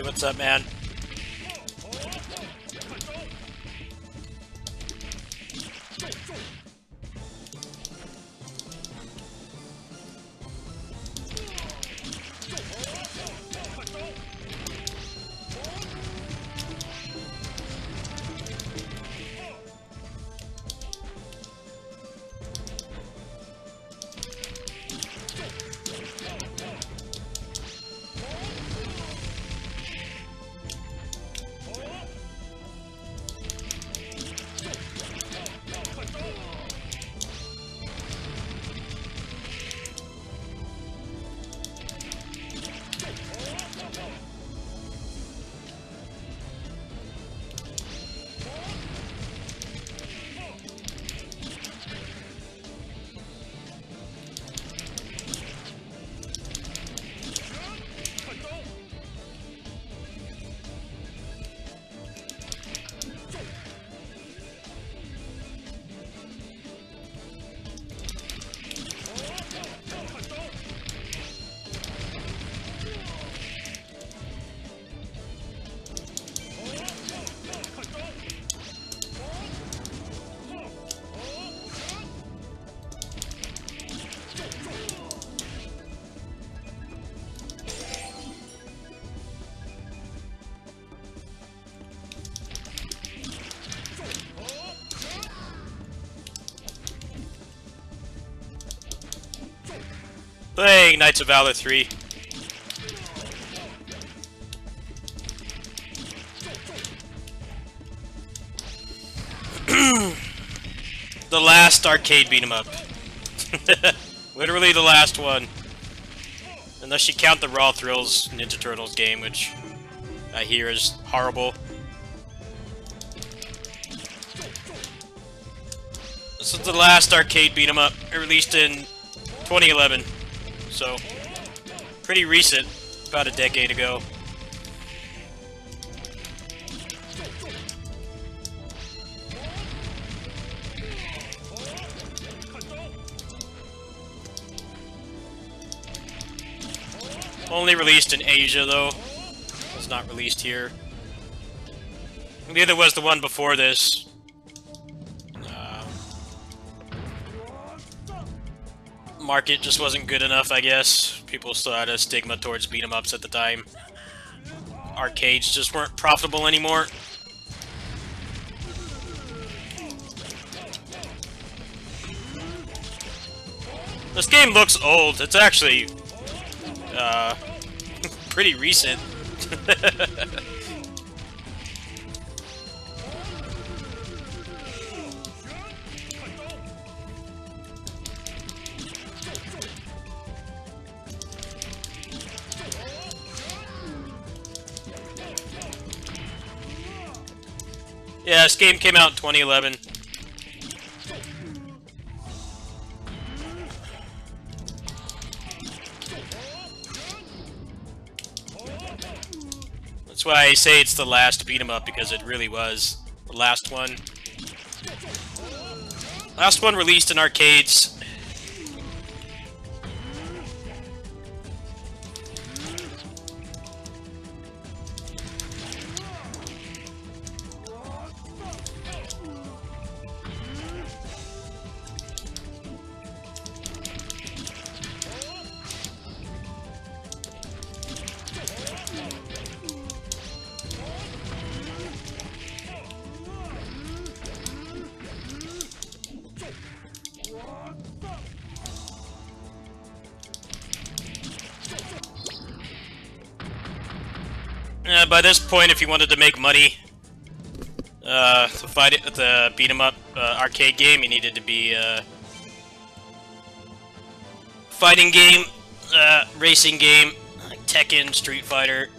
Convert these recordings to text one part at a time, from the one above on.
what's up, man? Playing Knights of Valor 3. The last arcade beat 'em up. Literally the last one. Unless you count the Raw Thrills Ninja Turtles game, which I hear is horrible. This is the last arcade beat 'em up, released in 2011. So, pretty recent, about a decade ago. Only released in Asia, though. It was not released here. Neither was the one before this. Market just wasn't good enough, I guess. People still had a stigma towards beat 'em ups at the time. Arcades just weren't profitable anymore. This game looks old. It's actually pretty recent. Yeah, this game came out in 2011. That's why I say it's the last beat 'em up, because it really was the last one. Last one released in arcades. By this point, if you wanted to make money to fight it, the beat 'em up arcade game, you needed to be a fighting game, racing game, like Tekken, Street Fighter.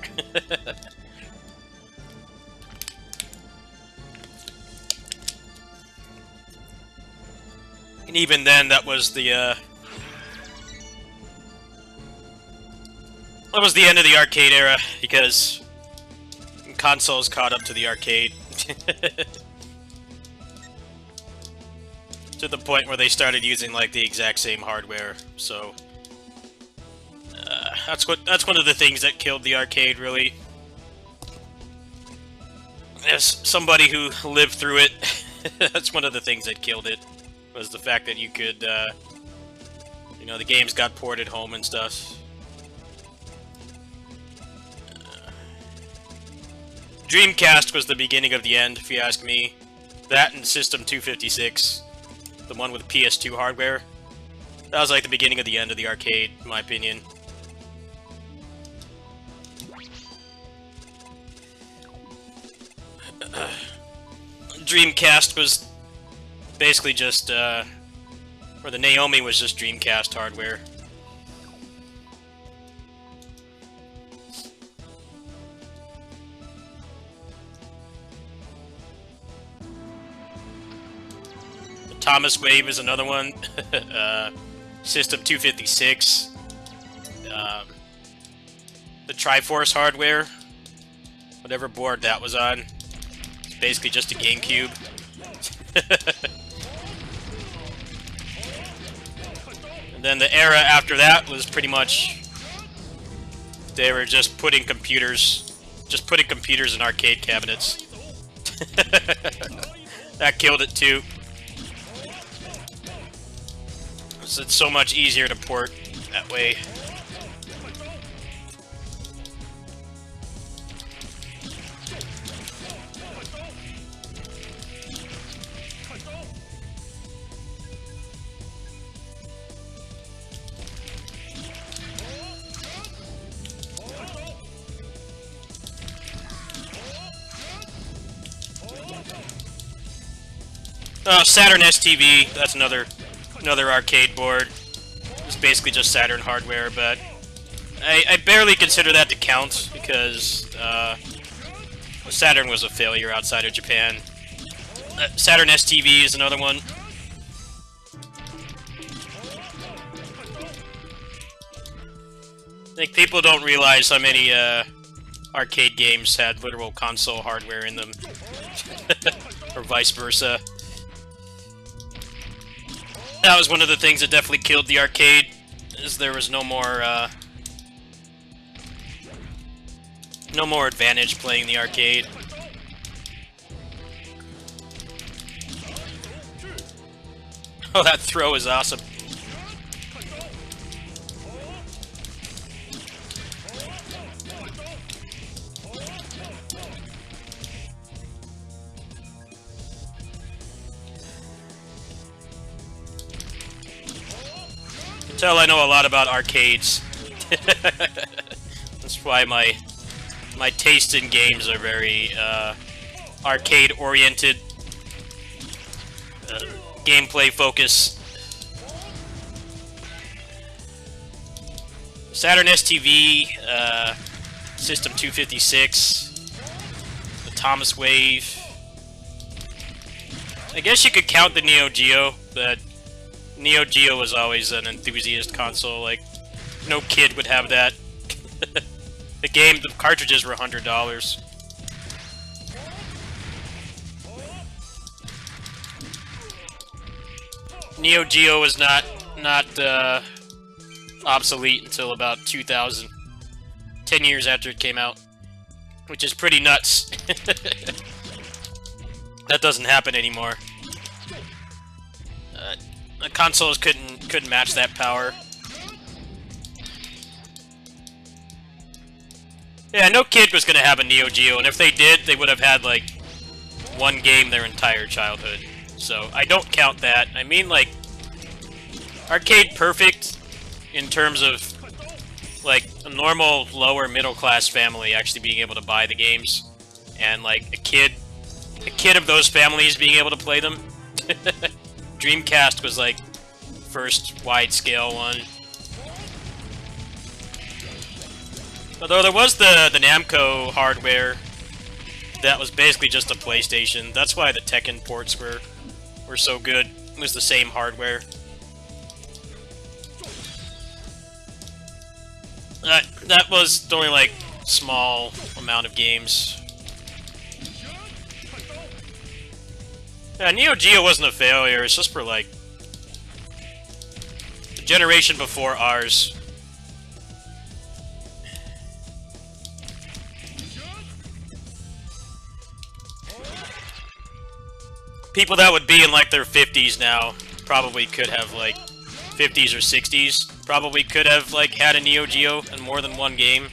And even then, that was the end of the arcade era, because consoles caught up to the arcade. To the point where they started using like the exact same hardware. So that's one of the things that killed the arcade, really. As somebody who lived through it, that's one of the things that killed it, was the fact that you could, you know, the games got ported home and stuff. Dreamcast was the beginning of the end, if you ask me. That and System 256, the one with PS2 hardware. That was like the beginning of the end of the arcade, in my opinion. Dreamcast was basically just, or the Naomi was just Dreamcast hardware. The Thomas Wave is another one. System 256. The Triforce hardware. Whatever board that was on. It's basically just a GameCube. And then the era after that was pretty much... They were just putting computers in arcade cabinets. That killed it too. So it's so much easier to port that way. Saturn STV, that's another arcade board. It's basically just Saturn hardware, but I barely consider that to count because Saturn was a failure outside of Japan. Saturn STV is another one. I think people don't realize how many arcade games had literal console hardware in them, or vice versa. That was one of the things that definitely killed the arcade, is there was no more advantage playing the arcade. Oh, that throw is awesome. Tell I know a lot about arcades. That's why my taste in games are very arcade-oriented, gameplay focus. Saturn STV, System 256, the Thomas Wave. I guess you could count the Neo Geo, but Neo Geo was always an enthusiast console. Like, no kid would have that. The cartridges were $100. Neo Geo was not obsolete until about 2000, 10 years after it came out, which is pretty nuts. That doesn't happen anymore. The consoles couldn't match that power. Yeah, no kid was gonna have a Neo Geo, and if they did, they would have had like one game their entire childhood. So I don't count that. I mean, like, arcade perfect in terms of like a normal lower middle class family actually being able to buy the games, and like a kid of those families being able to play them. Dreamcast was like first wide-scale one. Although there was the Namco hardware that was basically just a PlayStation. That's why the Tekken ports were so good. It was the same hardware. That was only like small amount of games. Yeah, Neo Geo wasn't a failure, it's just for, like, the generation before ours. people that would be in like their 50s now probably could have like 50s or 60s probably could have like had a Neo Geo in more than one game.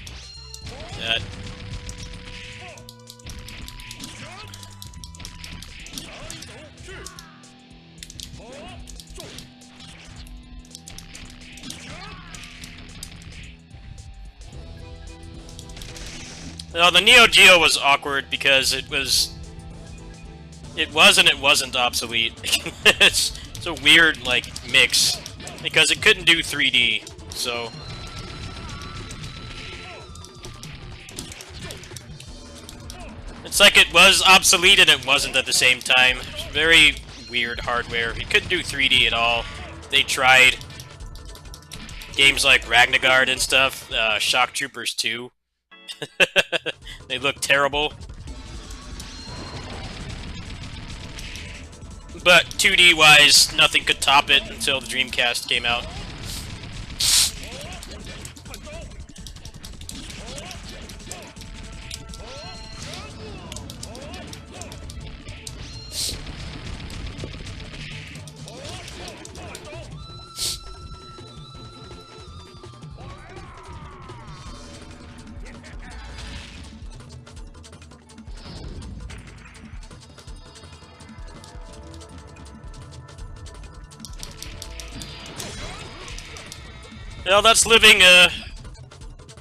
No, the Neo Geo was awkward because it was and it wasn't obsolete. it's a weird, like, mix. Because it couldn't do 3D, so... It's like it was obsolete and it wasn't at the same time. Very weird hardware. It couldn't do 3D at all. They tried. Games like Ragnagard and stuff, Shock Troopers 2. They look terrible. But 2D-wise, nothing could top it until the Dreamcast came out. Well, that's living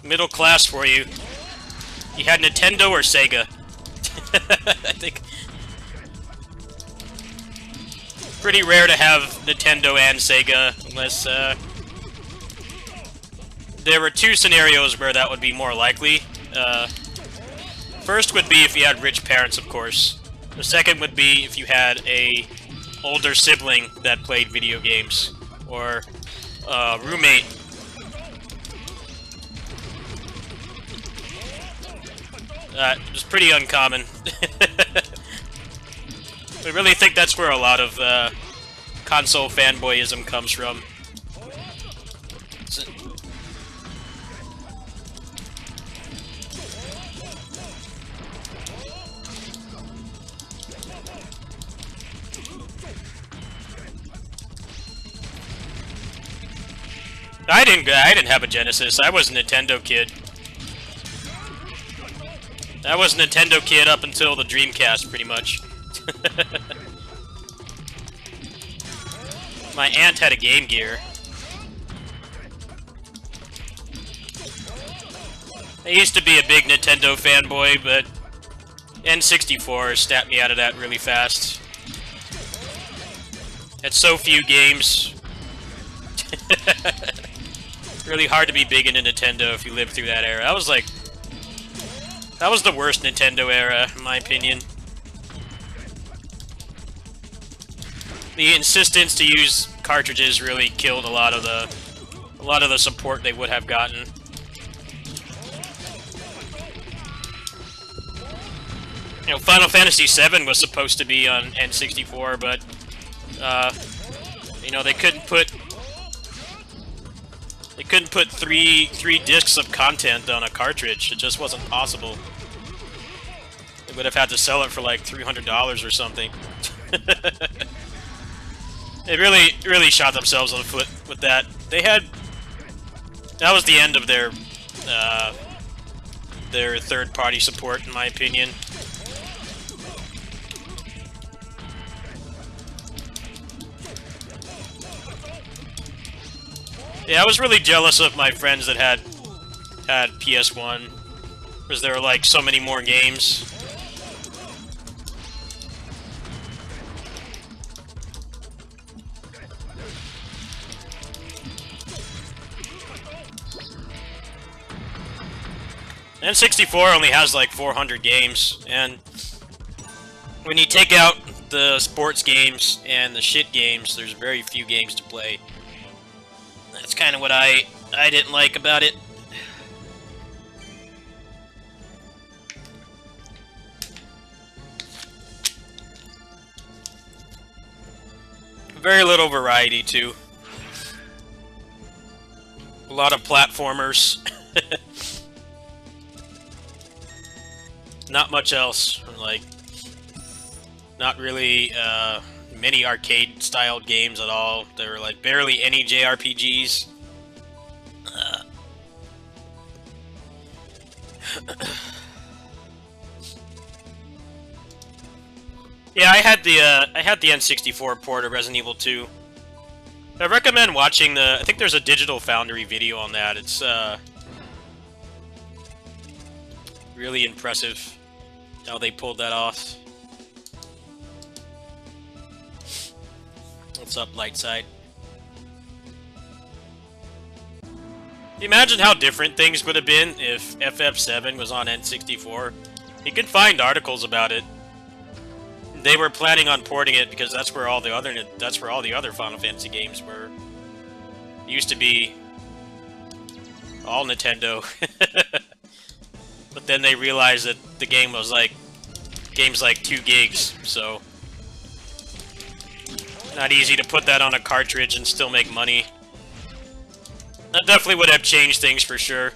middle class for you. You had Nintendo or Sega? I think pretty rare to have Nintendo and Sega, unless there were two scenarios where that would be more likely. First would be if you had rich parents, of course. The second would be if you had a older sibling that played video games, or roommate. It's pretty uncommon. I really think that's where a lot of console fanboyism comes from. I didn't have a Genesis. I was a Nintendo kid. I was a Nintendo kid up until the Dreamcast, pretty much. My aunt had a Game Gear. I used to be a big Nintendo fanboy, but N64 snapped me out of that really fast. Had so few games. Really hard to be big into Nintendo if you lived through that era. That was the worst Nintendo era, in my opinion. The insistence to use cartridges really killed a lot of the support they would have gotten. You know, Final Fantasy VII was supposed to be on N64, but you know, they couldn't put three discs of content on a cartridge. It just wasn't possible. They would have had to sell it for like $300 or something. They really shot themselves in the foot with that. That was the end of their third-party support, in my opinion. Yeah, I was really jealous of my friends that had PS1, because there were like so many more games. N64 only has like 400 games, and when you take out the sports games and the shit games, there's very few games to play. That's kind of what I didn't like about it. Very little variety, too. A lot of platformers. Not much else. Like, Not really many arcade-styled games at all. There were like barely any JRPGs. Yeah, I had the N64 port of Resident Evil 2. I recommend watching the. I think there's a Digital Foundry video on that. It's really impressive how they pulled that off. What's up, Lightside? Can you imagine how different things would have been if FF7 was on N64? You can find articles about it. They were planning on porting it because that's where all the other Final Fantasy games were. It used to be all Nintendo. But then they realized that the game was like game's like 2 gigs, so not easy to put that on a cartridge and still make money. That definitely would have changed things for sure.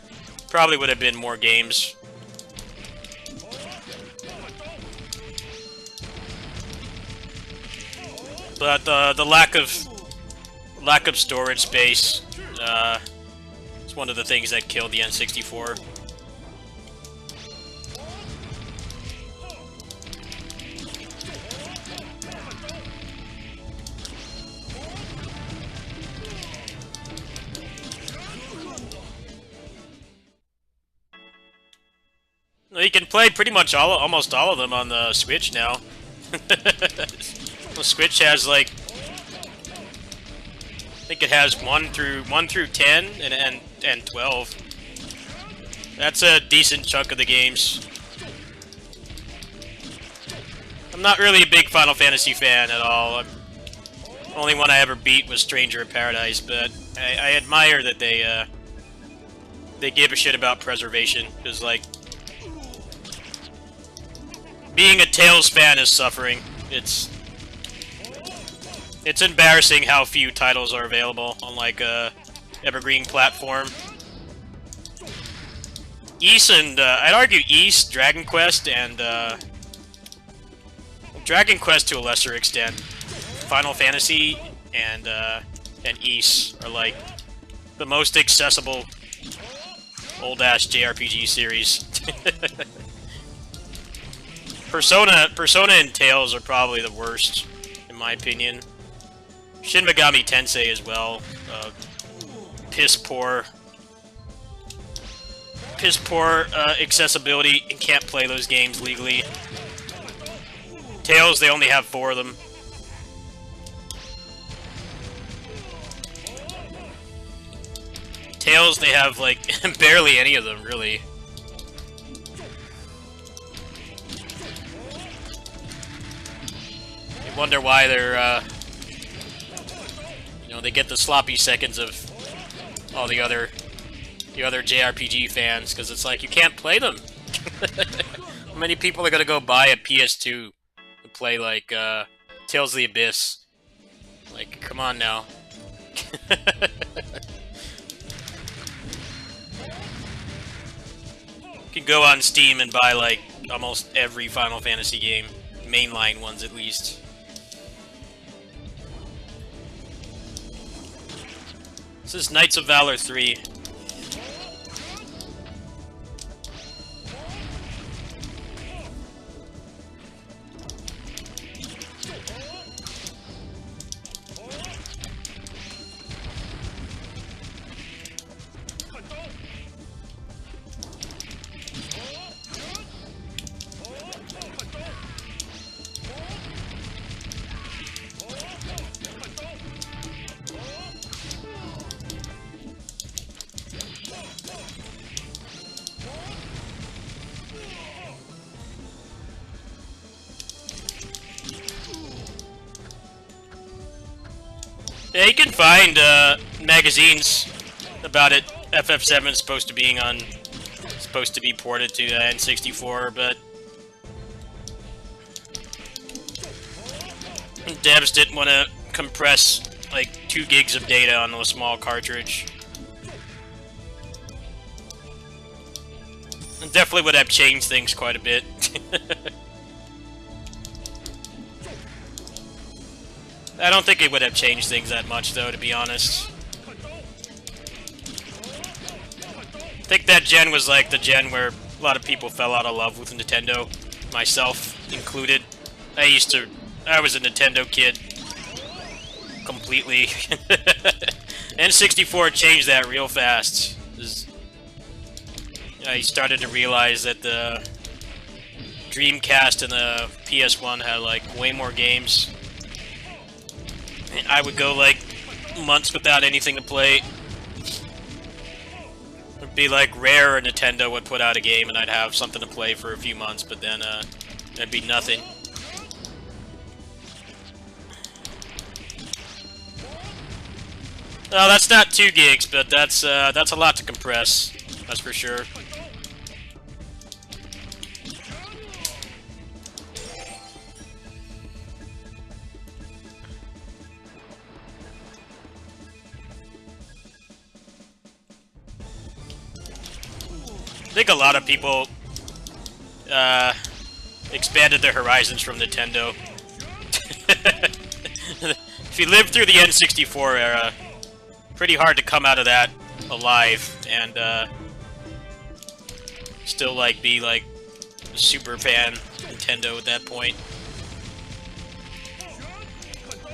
Probably would have been more games. But the lack of storage space is one of the things that killed the N64. You can play pretty much almost all of them on the Switch now. The Switch has like, I think it has 1 through 10 and 12. That's a decent chunk of the games. I'm not really a big Final Fantasy fan at all. The only one I ever beat was Stranger in Paradise, but I admire that they give a shit about preservation, because like, being a Tales fan is suffering. It's embarrassing how few titles are available on like a evergreen platform. Ys and I'd argue Ys, Dragon Quest, and Dragon Quest to a lesser extent, Final Fantasy, and Ys are like the most accessible old-ass JRPG series. Persona and Tales are probably the worst, in my opinion. Shin Megami Tensei as well. Piss poor accessibility, and can't play those games legally. Tales, they only have 4 of them. Tales, they have like barely any of them, really. You wonder why they're you know, they get the sloppy seconds of all the other JRPG fans, because it's like, you can't play them. How many people are gonna go buy a PS2 to play like Tales of the Abyss? Like, come on now. You can go on Steam and buy like almost every Final Fantasy game, mainline ones at least. This is Knights of Valor 3. Yeah, you can find magazines about it. FF7 is supposed to be ported to N64, but devs didn't want to compress like 2 gigs of data on a small cartridge. It definitely would have changed things quite a bit. I don't think it would have changed things that much, though, to be honest. I think that gen was like the gen where a lot of people fell out of love with Nintendo, myself included. I was a Nintendo kid. Completely. N64 changed that real fast. I started to realize that the Dreamcast and the PS1 had like way more games. And I would go like months without anything to play. It'd be like rare Nintendo would put out a game and I'd have something to play for a few months, but then there'd be nothing. No, that's not 2 gigs, but that's a lot to compress. That's for sure. I think a lot of people expanded their horizons from Nintendo. If you lived through the N64 era, pretty hard to come out of that alive and still like be like a super fan of Nintendo at that point.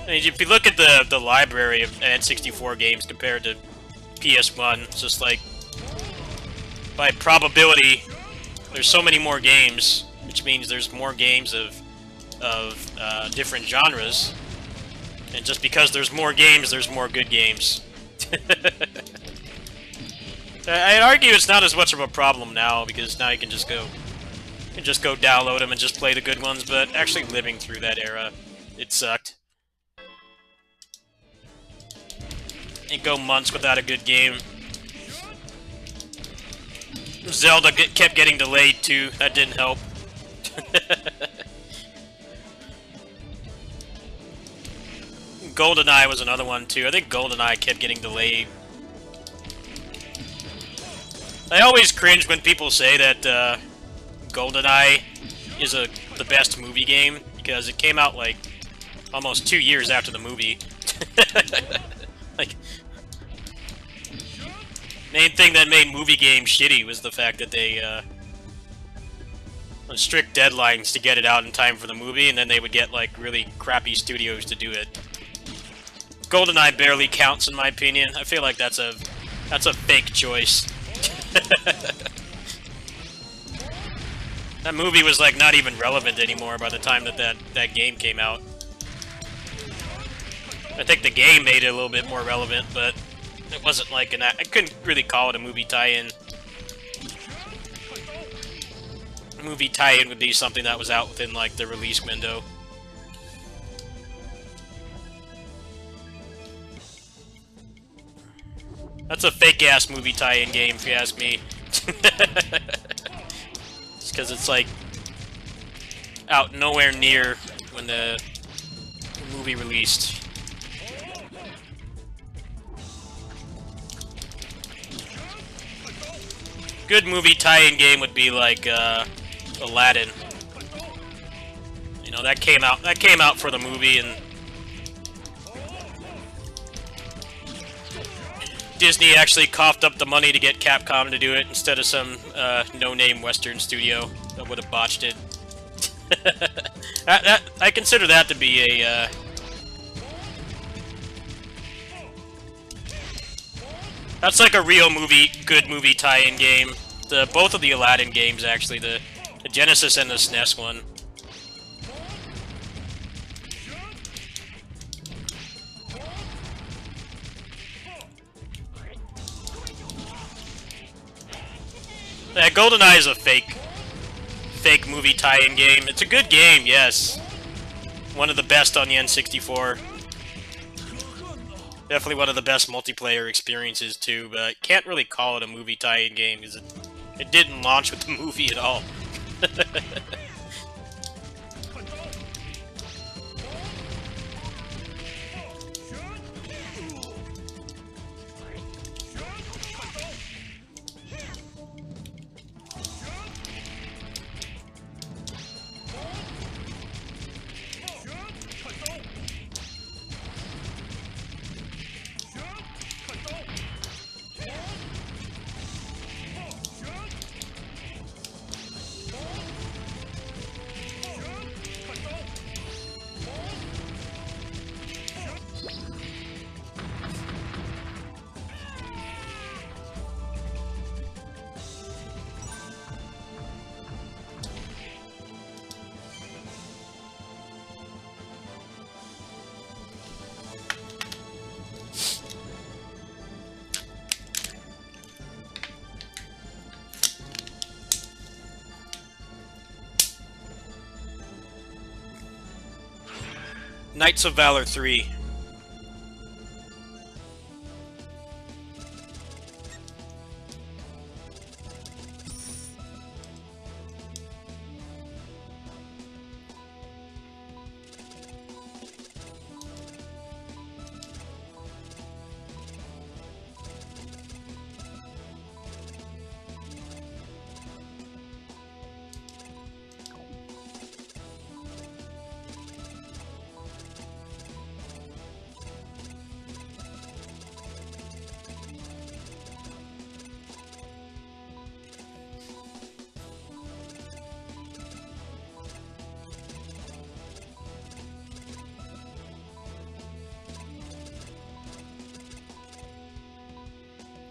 I mean, if you look at the library of N64 games compared to PS1, it's just like by probability, there's so many more games, which means there's more games of different genres. And just because there's more games, there's more good games. I'd argue it's not as much of a problem now because now you can just go download them and just play the good ones. But actually, living through that era, it sucked. And go months without a good game. Zelda kept getting delayed too. That didn't help. GoldenEye was another one too. I think GoldenEye kept getting delayed. I always cringe when people say that GoldenEye is the best movie game because it came out like almost 2 years after the movie. Like, main thing that made movie games shitty was the fact that they strict deadlines to get it out in time for the movie, and then they would get like really crappy studios to do it. GoldenEye barely counts in my opinion. I feel like that's a fake choice. That movie was like not even relevant anymore by the time that game came out. I think the game made it a little bit more relevant, but it wasn't like I couldn't really call it a movie tie-in. A movie tie-in would be something that was out within like the release window. That's a fake-ass movie tie-in game, if you ask me. It's because it's like out nowhere near when the movie released. Good movie tie-in game would be like Aladdin. You know, that came out for the movie, and Disney actually coughed up the money to get Capcom to do it instead of some no-name Western studio that would have botched it. I consider that to be a that's like a real good movie tie-in game. Both of the Aladdin games, actually, the Genesis and the SNES one. Yeah, GoldenEye is a fake movie tie-in game. It's a good game, yes. One of the best on the N64. Definitely one of the best multiplayer experiences too, but I can't really call it a movie tie-in game because it didn't launch with the movie at all. Knights of Valor 3.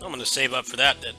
I'm gonna save up for that then.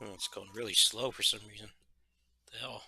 Oh, it's going really slow for some reason. What the hell?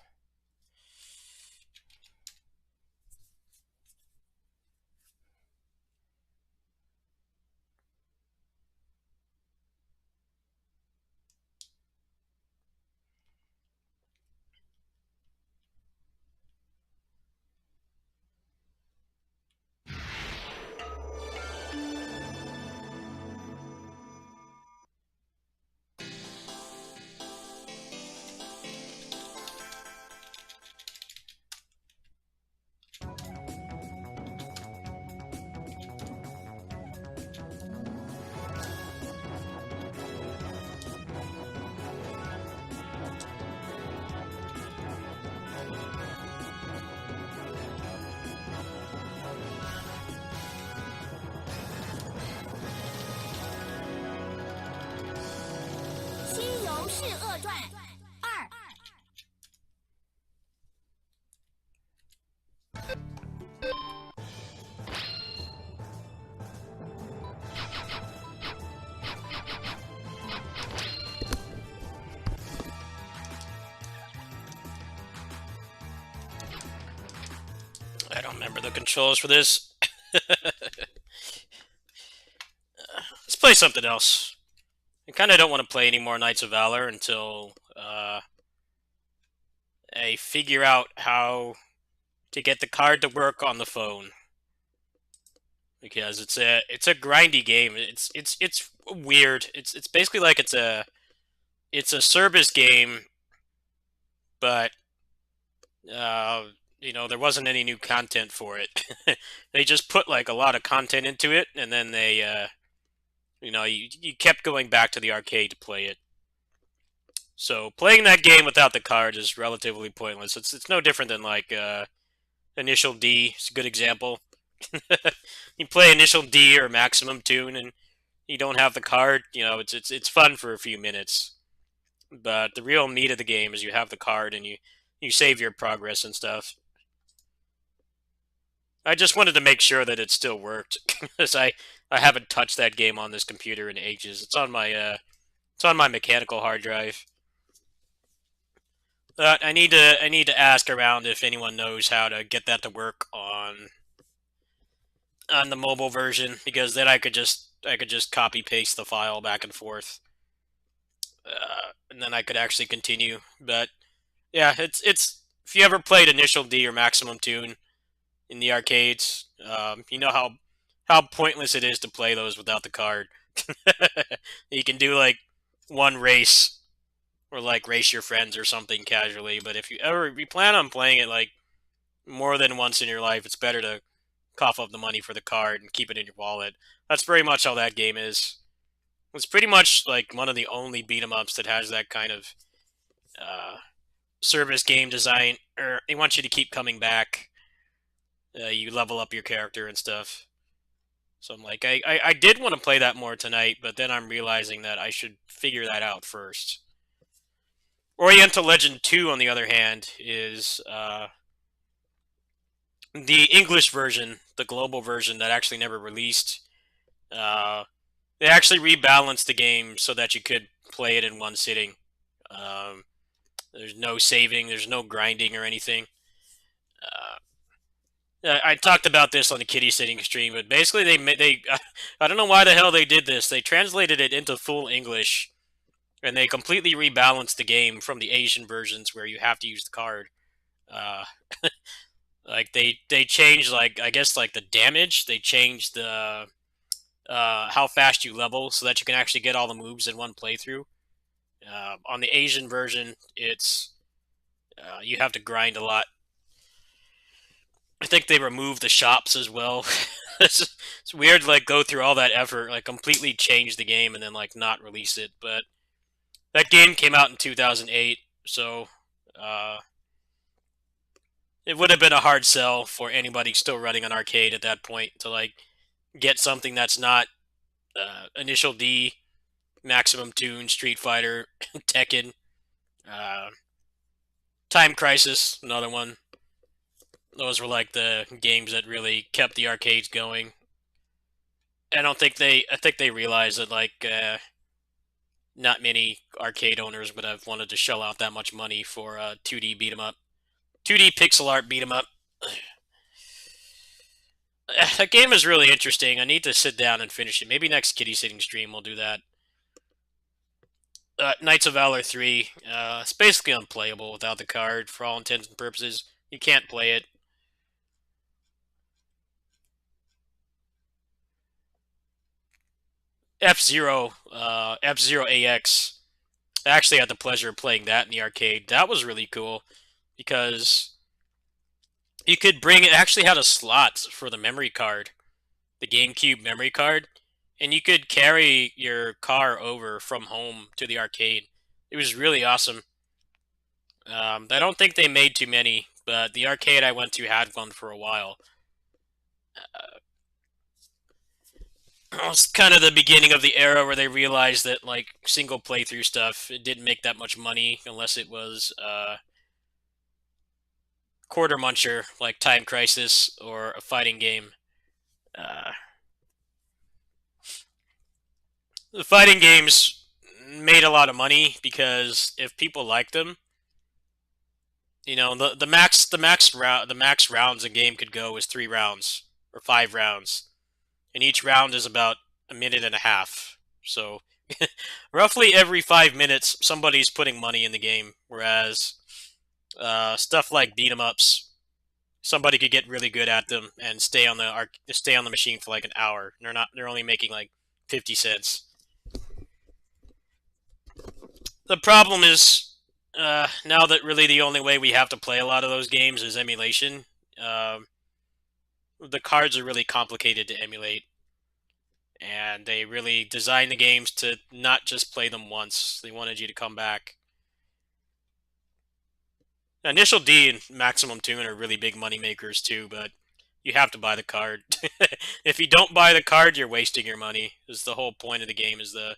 I don't remember the controls for this. Let's play something else. I kind of don't want to play any more Knights of Valor until I figure out how to get the card to work on the phone. Because it's a grindy game. It's weird. It's basically like it's a service game, but there wasn't any new content for it. They just put like a lot of content into it, and then they you kept going back to the arcade to play it. So playing that game without the card is relatively pointless. It's no different than like Initial D. It's a good example. You play Initial D or Maximum Tune, and you don't have the card. It's fun for a few minutes, but the real meat of the game is you have the card and you save your progress and stuff. I just wanted to make sure that it still worked because I haven't touched that game on this computer in ages. It's on my mechanical hard drive. But I need to ask around if anyone knows how to get that to work on the mobile version, because then I could just copy paste the file back and forth, and then I could actually continue. But Yeah, it's if you ever played Initial D or Maximum Tune in the arcades, you know how pointless it is to play those without the card. You can do like one race or like race your friends or something casually, but if you plan on playing it like more than once in your life, it's better to cough up the money for the card and keep it in your wallet. That's very much how that game is. It's pretty much like one of the only beat 'em ups that has that kind of uh, service game design, or they want you to keep coming back. You level up your character and stuff. So I'm like, I did want to play that more tonight, but then I'm realizing that I should figure that out first. Oriental Legend 2, on the other hand, is the English version, the global version that actually never released. Uh, they actually rebalanced the game so that you could play it in one sitting. Um, there's no saving, there's no grinding or anything. I talked about this on the kitty sitting stream, but basically they I don't know why the hell they did this. They translated it into full English, and they completely rebalanced the game from the Asian versions where you have to use the card. Uh, like they changed, like, I guess, like the damage. They changed the how fast you level so that you can actually get all the moves in one playthrough. On the Asian version, it's you have to grind a lot. I think they removed the shops as well. It's weird to like go through all that effort, like completely change the game and then like not release it. But that game came out in 2008, so uh, it would have been a hard sell for anybody still running an arcade at that point to like get something that's not Initial D, Maximum Tune, Street Fighter, Tekken, uh, Time Crisis, another one. Those were like the games that really kept the arcades going. I think they realized that like not many arcade owners would have wanted to shell out that much money for a 2D beat 'em up, 2D pixel art beat 'em up. That game is really interesting. I need to sit down and finish it. Maybe next kitty sitting stream we'll do that. Knights of Valor 3. It's basically unplayable without the card for all intents and purposes. You can't play it. F Zero AX. I actually had the pleasure of playing that in the arcade. That was really cool because you could bring it. Actually had a slot for the memory card, the GameCube memory card, and you could carry your car over from home to the arcade. It was really awesome. I don't think they made too many, but the arcade I went to had one for a while. It was kind of the beginning of the era where they realized that like single playthrough stuff, it didn't make that much money unless it was quarter muncher like Time Crisis or a fighting game. Uh, the fighting games made a lot of money because if people liked them, you know, the max rounds a game could go is 3 rounds or 5 rounds, and each round is about a minute and a half. So roughly every 5 minutes, somebody's putting money in the game. Whereas stuff like beat 'em ups, somebody could get really good at them and stay on the machine for like an hour. They're only making like 50 cents. The problem is now that really the only way we have to play a lot of those games is emulation. The cards are really complicated to emulate, and they really designed the games to not just play them once. They wanted you to come back. Initial D and Maximum Tune are really big money makers too, but you have to buy the card. If you don't buy the card, you're wasting your money. Is the whole point of the game is the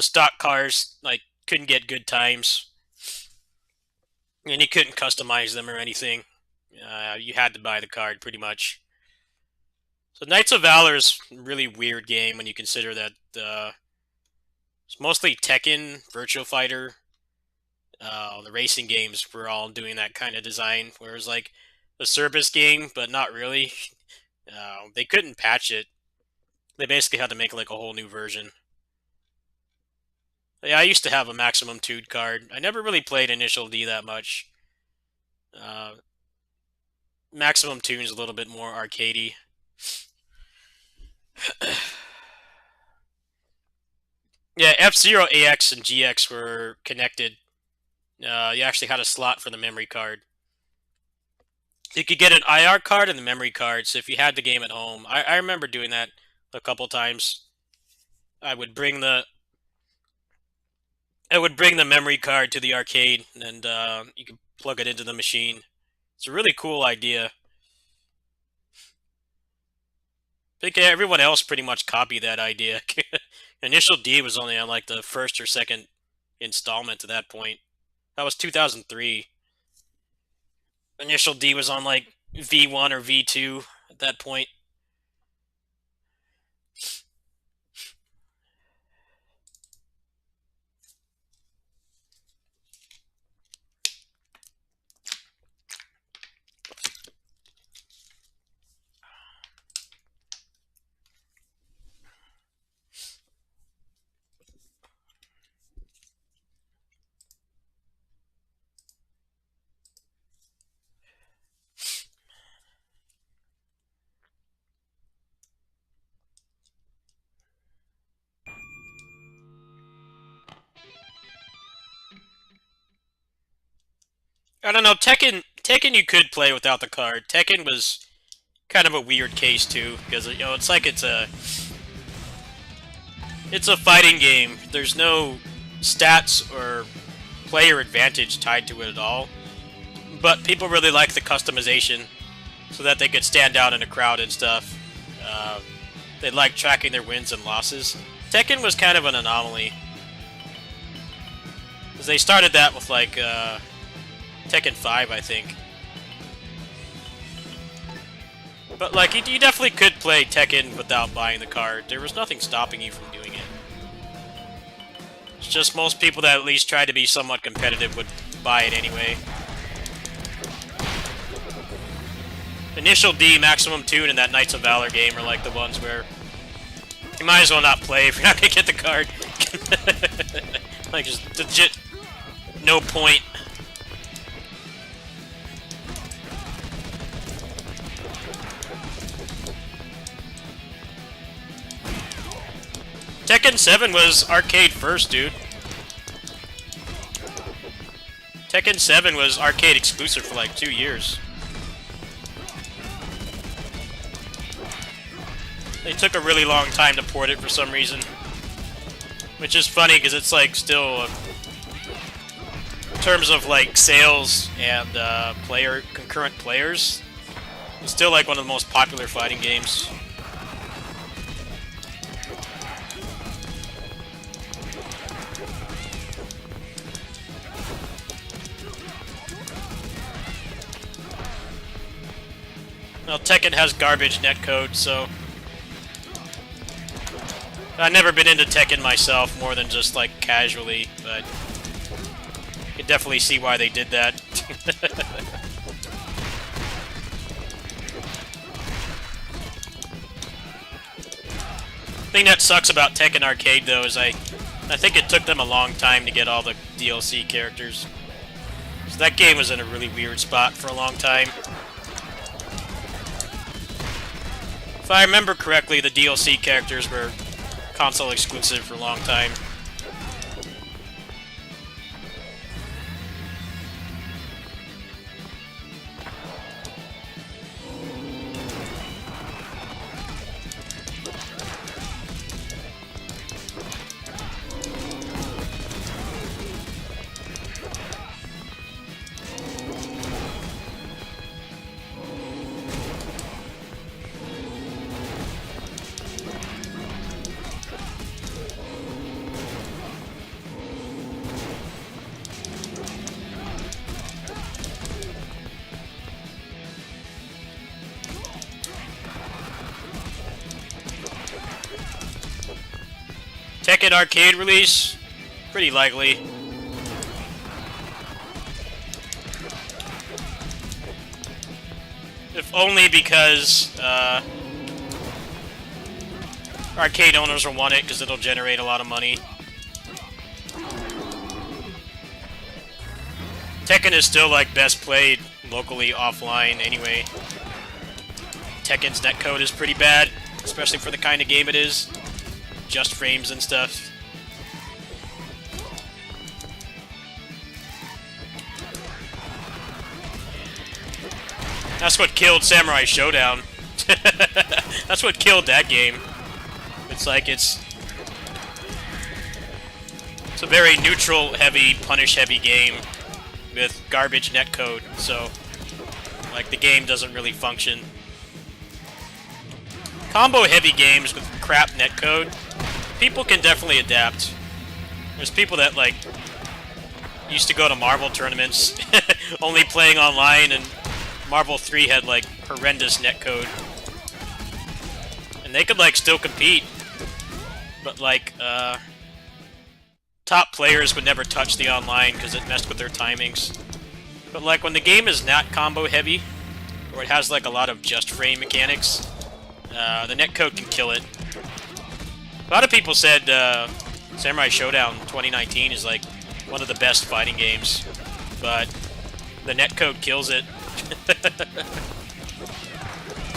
stock cars like couldn't get good times, and you couldn't customize them or anything. You had to buy the card pretty much. So Knights of Valor is a really weird game when you consider that it's mostly Tekken, Virtua Fighter, the racing games were all doing that kind of design, whereas like the service game, but not really. They couldn't patch it. They basically had to make like a whole new version. Yeah, I used to have a Maximum Toon card. I never really played Initial D that much. Uh, Maximum Toon's a little bit more arcadey. Yeah, F-Zero AX and GX were connected. You actually had a slot for the memory card. You could get an IR card and the memory card, so if you had the game at home, I remember doing that a couple times. I would bring the I would bring the memory card to the arcade, and you could plug it into the machine. It's a really cool idea. I think everyone else pretty much copied that idea. Initial D was only on like the first or second installment at that point. That was 2003. Initial D was on like V1 or V2 at that point. I don't know, Tekken you could play without the card. Tekken was kind of a weird case too, because it's like it's a fighting game. There's no stats or player advantage tied to it at all. But people really like the customization, so that they could stand out in a crowd and stuff. They like tracking their wins and losses. Tekken was kind of an anomaly, because they started that with like Tekken 5, I think. But like, you definitely could play Tekken without buying the card. There was nothing stopping you from doing it. It's just most people that at least try to be somewhat competitive would buy it anyway. Initial D, Maximum Toon, and that Knights of Valor game are like the ones where you might as well not play if you're not gonna get the card. Like, just legit, no point. Tekken 7 was arcade first, dude. Tekken 7 was arcade exclusive for like 2 years. They took a really long time to port it for some reason. Which is funny, because it's like still, in terms of like sales and concurrent players, it's still like one of the most popular fighting games. Well, Tekken has garbage netcode, so I've never been into Tekken myself, more than just like casually, but you can definitely see why they did that. The thing that sucks about Tekken Arcade, though, is I think it took them a long time to get all the DLC characters. So that game was in a really weird spot for a long time. If I remember correctly, the DLC characters were console exclusive for a long time. Tekken Arcade release? Pretty likely. If only because arcade owners will want it, because it'll generate a lot of money. Tekken is still like best played locally offline anyway. Tekken's netcode is pretty bad, especially for the kind of game it is. Just frames and stuff. That's what killed Samurai Showdown. That's what killed that game. It's like it's a very neutral heavy, punish heavy game with garbage netcode, so like the game doesn't really function. Combo heavy games with crap netcode, people can definitely adapt. There's people that like used to go to Marvel tournaments only playing online, and Marvel 3 had like horrendous netcode. And they could like still compete, but like top players would never touch the online because it messed with their timings. But like when the game is not combo heavy, or it has like a lot of just frame mechanics, the netcode can kill it. A lot of people said Samurai Showdown 2019 is like one of the best fighting games, but the netcode kills it.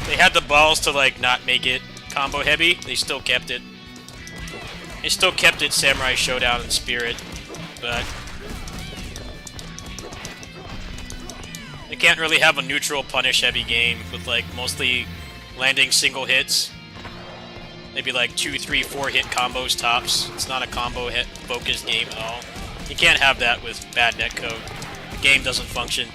They had the balls to like not make it combo heavy. They still kept it. They still kept it Samurai Showdown in spirit, but they can't really have a neutral punish heavy game with like mostly landing single hits. Maybe like 2, 3, 4 hit combos tops. It's not a combo hit focused game at all. You can't have that with bad netcode. The game doesn't function.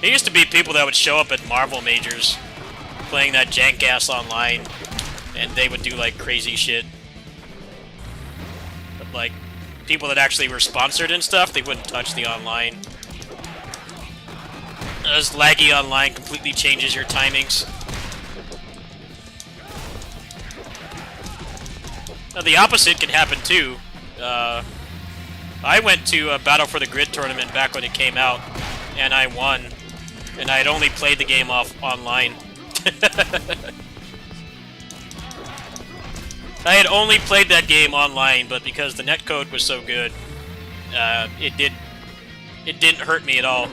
There used to be people that would show up at Marvel majors playing that jank-ass online, and they would do like crazy shit. But like, people that actually were sponsored and stuff, they wouldn't touch the online. As laggy online completely changes your timings. Now the opposite can happen too. I went to a Battle for the Grid tournament back when it came out, and I won. And I had only played the game off online. I had only played that game online, but because the netcode was so good, it didn't hurt me at all.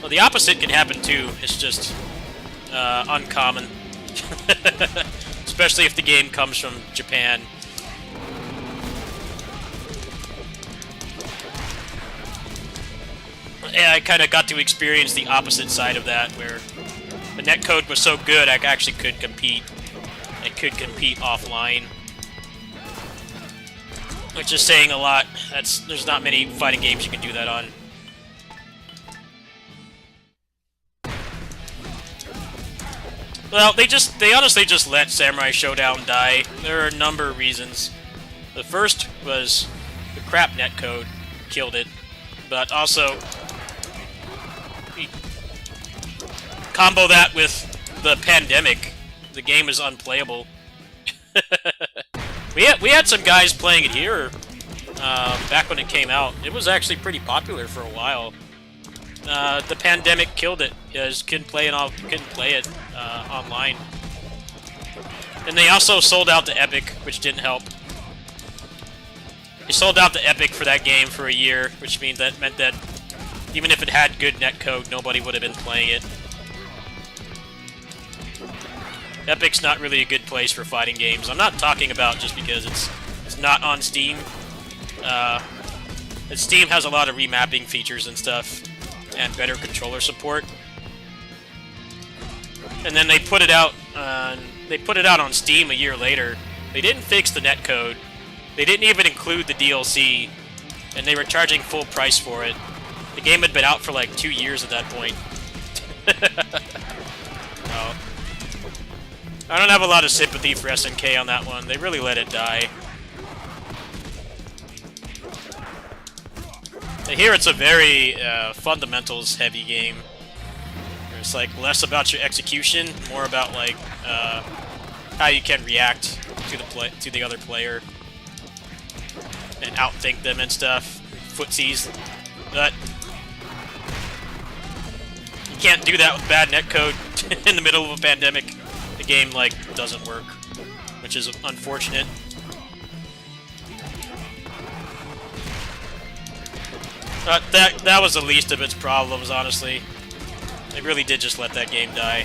Well, the opposite can happen too. It's just uncommon, especially if the game comes from Japan. Yeah, I kind of got to experience the opposite side of that, where the netcode was so good I actually could compete. I could compete offline. Which is saying a lot. There's not many fighting games you can do that on. Well, they honestly just let Samurai Showdown die. There are a number of reasons. The first was the crap netcode killed it, but also combo that with the pandemic, the game is unplayable. we had some guys playing it here back when it came out. It was actually pretty popular for a while. The pandemic killed it. You guys couldn't play it online. And they also sold out to Epic, which didn't help. They sold out to Epic for that game for a year, which meant that even if it had good netcode, nobody would have been playing it. Epic's not really a good place for fighting games. I'm not talking about just because it's not on Steam. Steam has a lot of remapping features and stuff, and better controller support. And then they put it out. They put it out on Steam a year later. They didn't fix the netcode. They didn't even include the DLC, and they were charging full price for it. The game had been out for like 2 years at that point. No. I don't have a lot of sympathy for SNK on that one. They really let it die. Here it's a very fundamentals-heavy game. It's like less about your execution, more about like how you can react to the other player and outthink them and stuff. Footsies, but you can't do that with bad netcode in the middle of a pandemic. The game like doesn't work, which is unfortunate. That was the least of its problems, honestly. They really did just let that game die.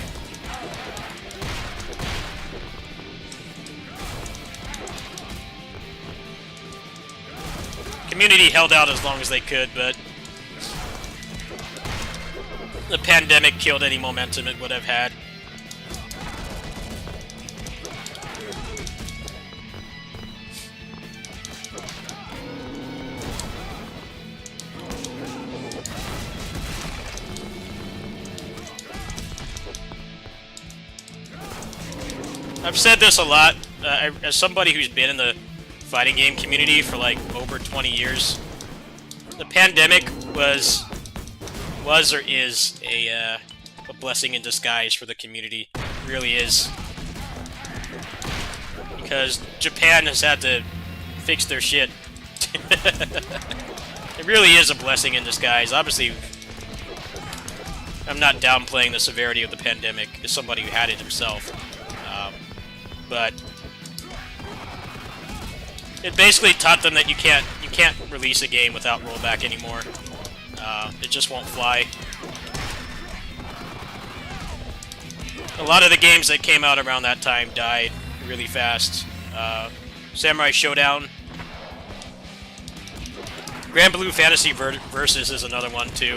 Community held out as long as they could, but the pandemic killed any momentum it would have had. I've said this a lot, as somebody who's been in the fighting game community for like over 20 years. The pandemic was or is a blessing in disguise for the community. It really is. Because Japan has had to fix their shit. It really is a blessing in disguise. Obviously, I'm not downplaying the severity of the pandemic as somebody who had it himself. But it basically taught them that you can't release a game without rollback anymore. It just won't fly. A lot of the games that came out around that time died really fast. Samurai Showdown. Grand Blue Fantasy Versus is another one too.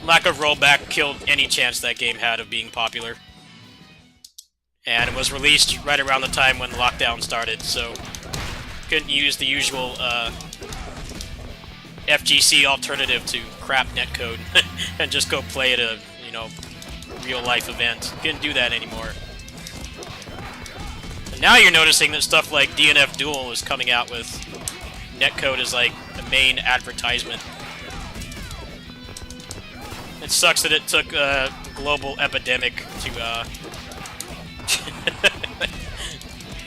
Lack of rollback killed any chance that game had of being popular. And it was released right around the time when lockdown started, so couldn't use the usual FGC alternative to crap netcode and just go play at a, real-life event. Couldn't do that anymore. And now you're noticing that stuff like DNF Duel is coming out with netcode as like the main advertisement. It sucks that it took a global epidemic to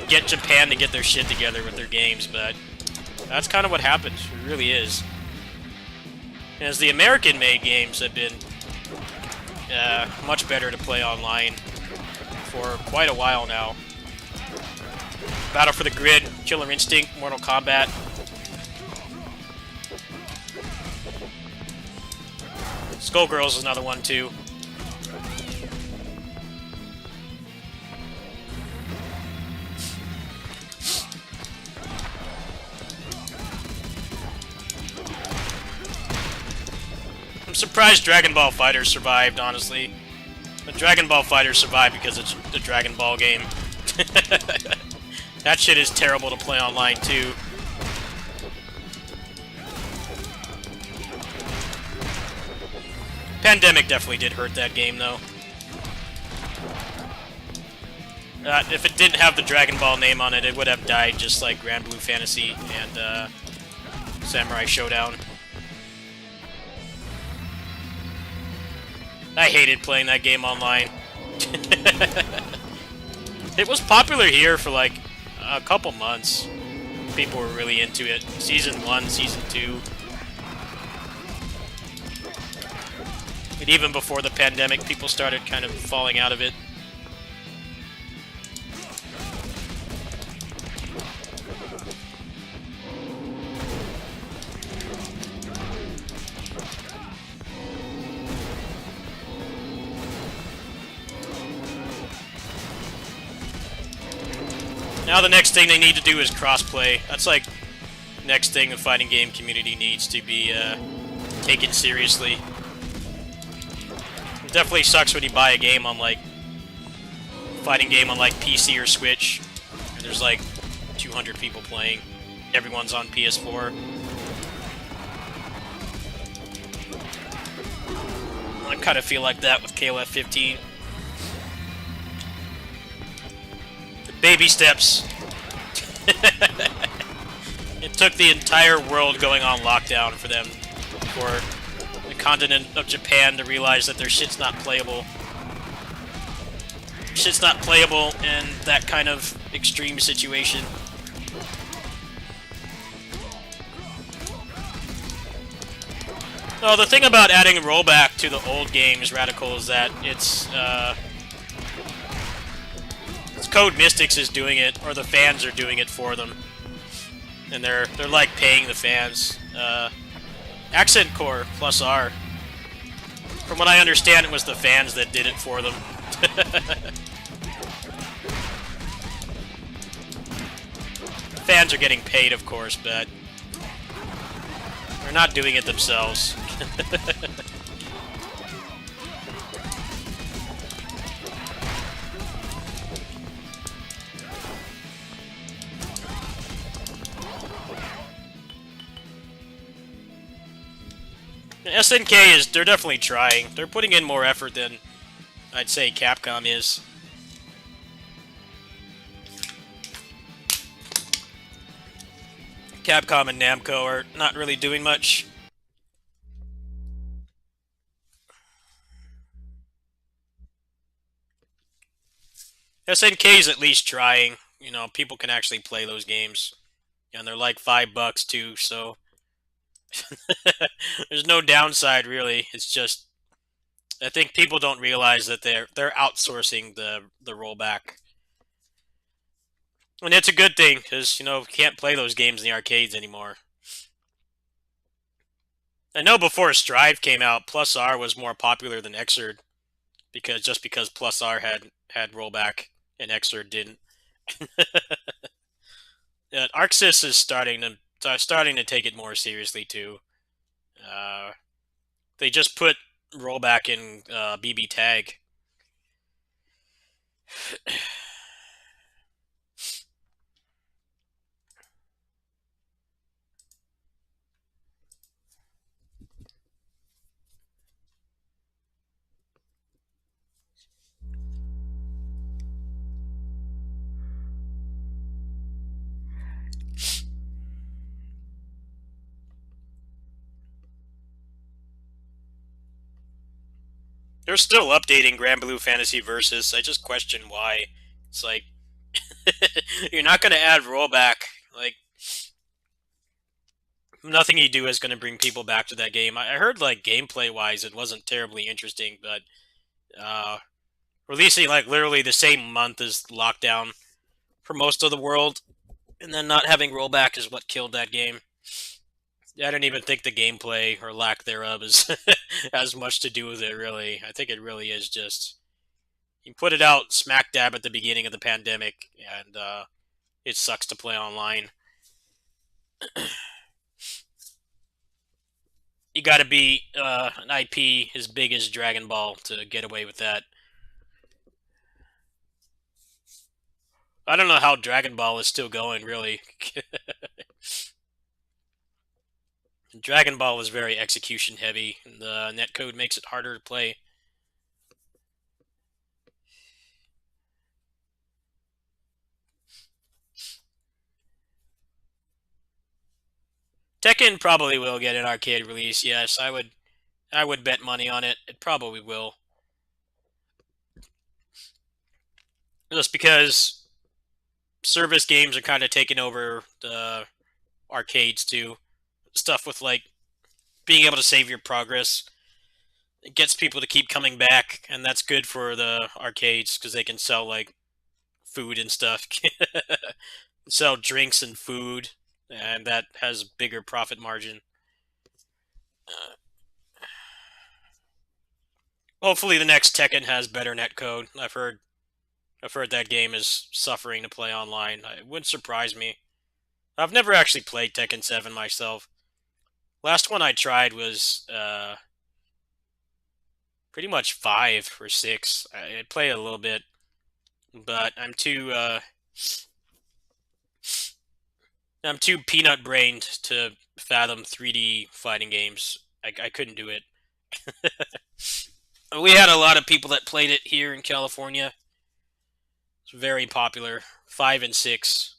get Japan to get their shit together with their games, but that's kind of what happened. It really is. As the American-made games have been much better to play online for quite a while now. Battle for the Grid, Killer Instinct, Mortal Kombat. Skullgirls is another one too. I'm surprised Dragon Ball FighterZ survived, honestly. But Dragon Ball FighterZ survived because it's the Dragon Ball game. That shit is terrible to play online, too. Pandemic definitely did hurt that game, though. If it didn't have the Dragon Ball name on it, it would have died just like Grand Blue Fantasy and Samurai Showdown. I hated playing that game online. It was popular here for like a couple months. People were really into it. Season 1, Season 2. And even before the pandemic, people started kind of falling out of it. Now the next thing they need to do is crossplay. That's like the next thing the fighting game community needs to be taken seriously. It definitely sucks when you buy a game on like fighting game on like PC or Switch, and there's like 200 people playing. Everyone's on PS4. I kind of feel like that with KOF 15. Baby steps. It took the entire world going on lockdown for them, for the continent of Japan to realize that their shit's not playable. Shit's not playable in that kind of extreme situation. Well, the thing about adding rollback to the old games, Radical, is that it's Code Mystics is doing it, or the fans are doing it for them. And they're like paying the fans. Accent Core plus R. From what I understand, it was the fans that did it for them. Fans are getting paid, of course, but they're not doing it themselves. SNK they're definitely trying. They're putting in more effort than I'd say Capcom is. Capcom and Namco are not really doing much. SNK is at least trying. You know, people can actually play those games. And they're like $5 too, so there's no downside really. It's just I think people don't realize that they're outsourcing the rollback. And it's a good thing, because, you know, you can't play those games in the arcades anymore. I know before Strive came out, Plus R was more popular than Xrd, because Plus R had rollback and Xrd didn't. Yeah, ArcSys is starting to take it more seriously too. They just put rollback in BB Tag. They're still updating Granblue Fantasy Versus. I just question why. It's like you're not going to add rollback. Like nothing you do is going to bring people back to that game. I heard like gameplay wise, it wasn't terribly interesting, but releasing like literally the same month as lockdown for most of the world, and then not having rollback is what killed that game. I don't even think the gameplay or lack thereof is has much to do with it, really. I think it really is just you put it out smack dab at the beginning of the pandemic, and it sucks to play online. You got to be an IP as big as Dragon Ball to get away with that. I don't know how Dragon Ball is still going, really. Dragon Ball is very execution heavy, and the netcode makes it harder to play. Tekken probably will get an arcade release. Yes, I would bet money on it. It probably will. Just because service games are kind of taking over the arcades too. Stuff with like being able to save your progress. It gets people to keep coming back, and that's good for the arcades because they can sell like food and stuff. Sell drinks and food, and that has bigger profit margin. Hopefully, the next Tekken has better netcode. I've heard that game is suffering to play online. It wouldn't surprise me. I've never actually played Tekken 7 myself. Last one I tried was pretty much 5 or 6. I played a little bit, but I'm too peanut brained to fathom 3D fighting games. I couldn't do it. We had a lot of people that played it here in California. It's very popular. 5 and 6.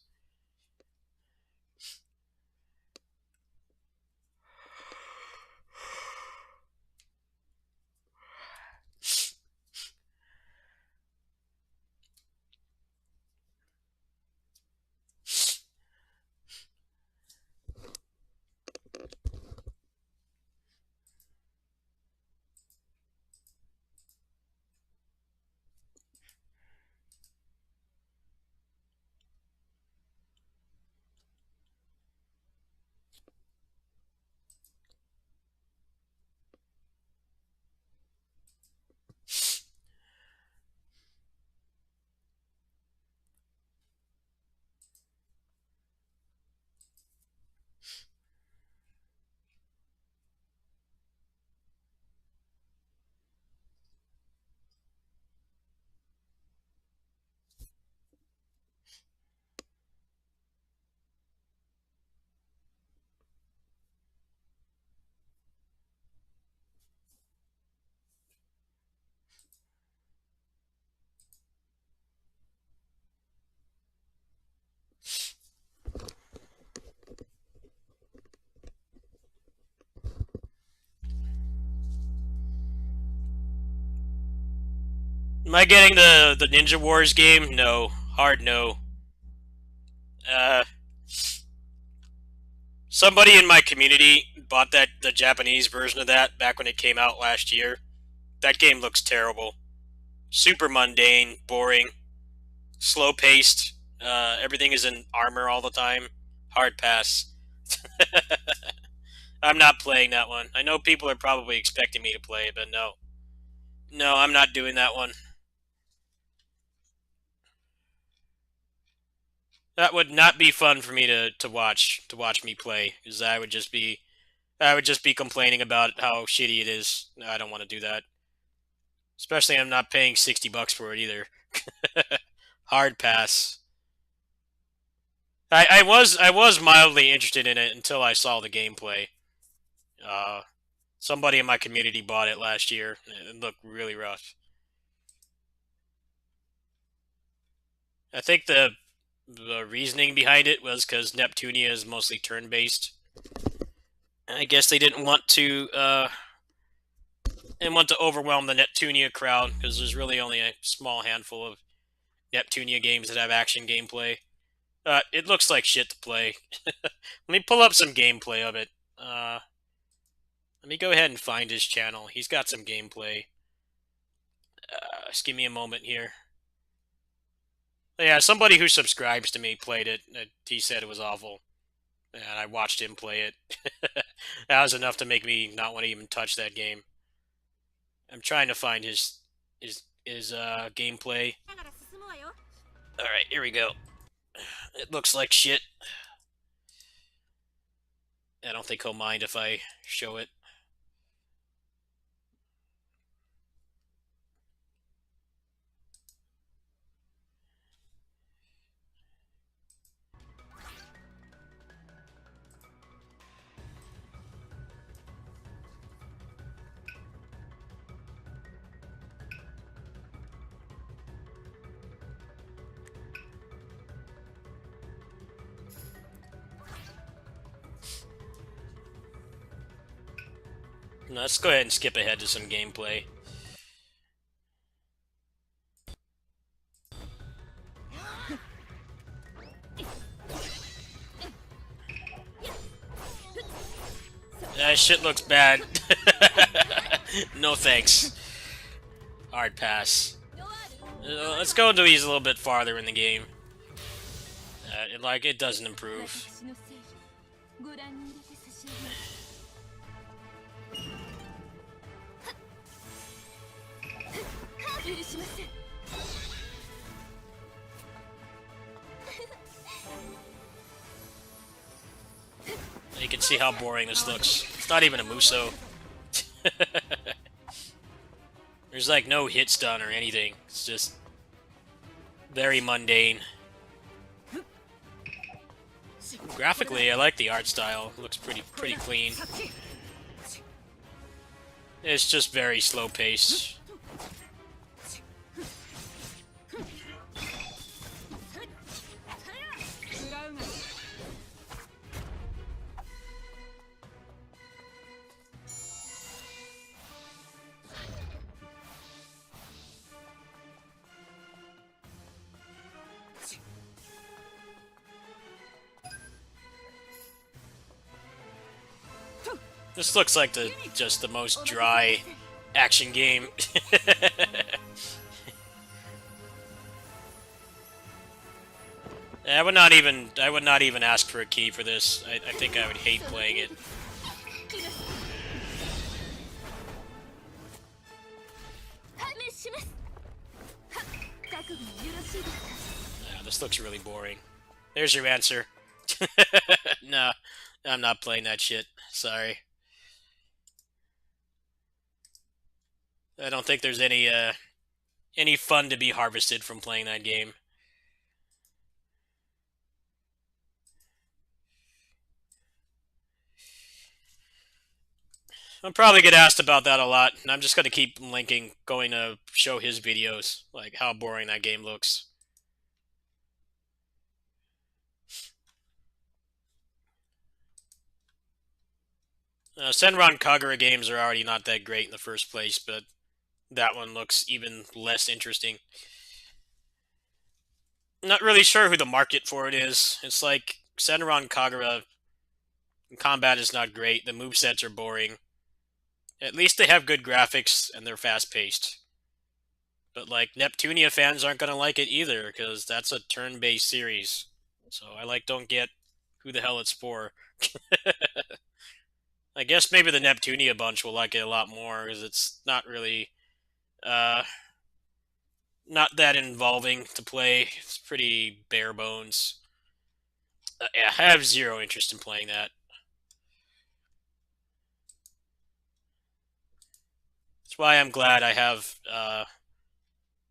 Am I getting the Ninja Wars game? No. Hard no. Uh, Somebody in my community bought the Japanese version of that back when it came out last year. That game looks terrible. Super mundane, boring, slow paced. Everything is in armor all the time. Hard pass. I'm not playing that one. I know people are probably expecting me to play it, but no. No, I'm not doing that one. That would not be fun for me to watch me play, because I would just be complaining about how shitty it is. No, I don't want to do that. Especially I'm not paying $60 for it either. Hard pass. I was mildly interested in it until I saw the gameplay. Uh, Somebody in my community bought it last year. It looked really rough. I think the reasoning behind it was because Neptunia is mostly turn-based. I guess they didn't want to overwhelm the Neptunia crowd because there's really only a small handful of Neptunia games that have action gameplay. It looks like shit to play. Let me pull up some gameplay of it. Let me go ahead and find his channel. He's got some gameplay. Just give me a moment here. Yeah, somebody who subscribes to me played it. He said it was awful, and I watched him play it. That was enough to make me not want to even touch that game. I'm trying to find his gameplay. All right, here we go. It looks like shit. I don't think he'll mind if I show it. Let's go ahead and skip ahead to some gameplay. That shit looks bad. No thanks. Hard pass. Let's go into these a little bit farther in the game. It doesn't improve. You can see how boring this looks. It's not even a Muso. There's like no hits done or anything. It's just very mundane. Graphically, I like the art style. It looks pretty clean. It's just very slow paced. This looks like just the most dry action game. I would not even ask for a key for this. I think I would hate playing it. Yeah, this looks really boring. There's your answer. No, I'm not playing that shit. Sorry. I don't think there's any fun to be harvested from playing that game. I'll probably get asked about that a lot, and I'm just going to keep going to show his videos, like how boring that game looks. Senran Kagura games are already not that great in the first place, but that one looks even less interesting. Not really sure who the market for it is. It's like Senran Kagura combat is not great. The movesets are boring. At least they have good graphics and they're fast paced. But like Neptunia fans aren't gonna like it either because that's a turn-based series. So I like don't get who the hell it's for. I guess maybe the Neptunia bunch will like it a lot more because it's not really uh not that involving to play. It's pretty bare bones. Yeah, I have zero interest in playing that. That's why I'm glad I have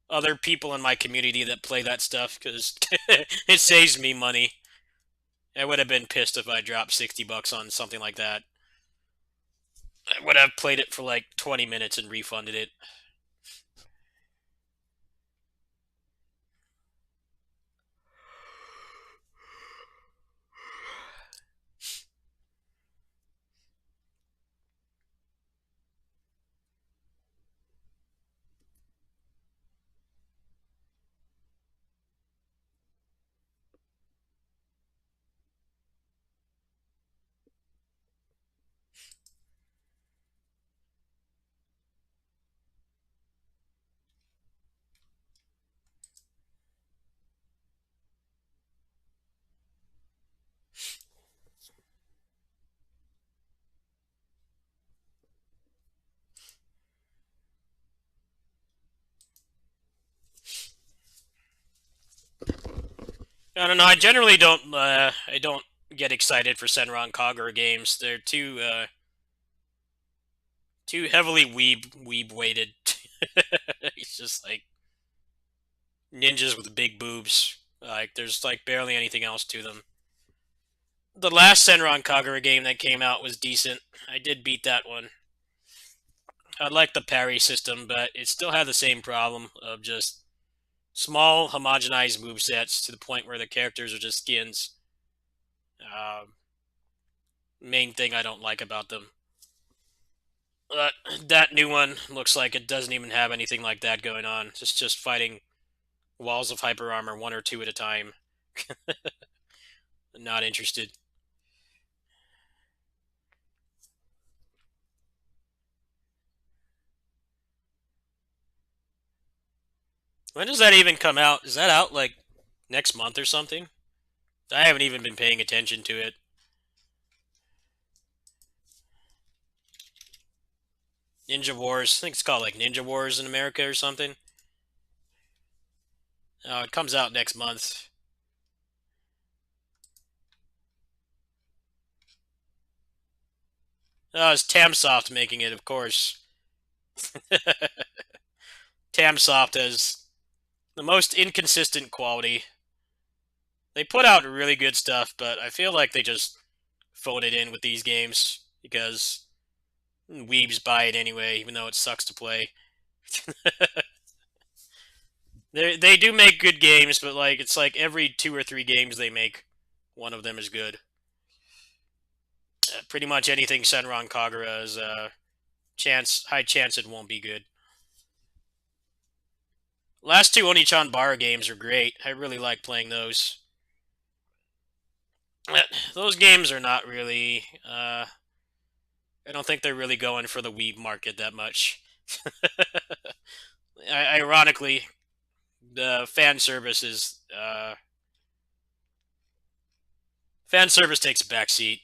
other people in my community that play that stuff because it saves me money. I would have been pissed if I dropped $60 on something like that. I would have played it for like 20 minutes and refunded it. I don't know. I generally don't. I don't get excited for Senran Kagura games. They're too heavily weeb weighted. It's just like ninjas with big boobs. Like there's like barely anything else to them. The last Senran Kagura game that came out was decent. I did beat that one. I like the parry system, but it still had the same problem of just small, homogenized movesets to the point where the characters are just skins. Um, Main thing I don't like about them. But that new one looks like it doesn't even have anything like that going on. It's just fighting walls of hyper armor one or two at a time. Not interested. When does that even come out? Is that out like next month or something? I haven't even been paying attention to it. Ninja Wars. I think it's called like Ninja Wars in America or something. Oh, it comes out next month. Oh, it's Tamsoft making it, of course. Tamsoft has the most inconsistent quality. They put out really good stuff, but I feel like they just phone it in with these games because weebs buy it anyway, even though it sucks to play. They do make good games, but like it's like every 2 or 3 games they make, one of them is good. Pretty much anything Senran Kagura is high chance it won't be good. Last two Onichan Bar games are great. I really like playing those. Those games are not really. I don't think they're really going for the weeb market that much. Ironically, the fan service takes a backseat.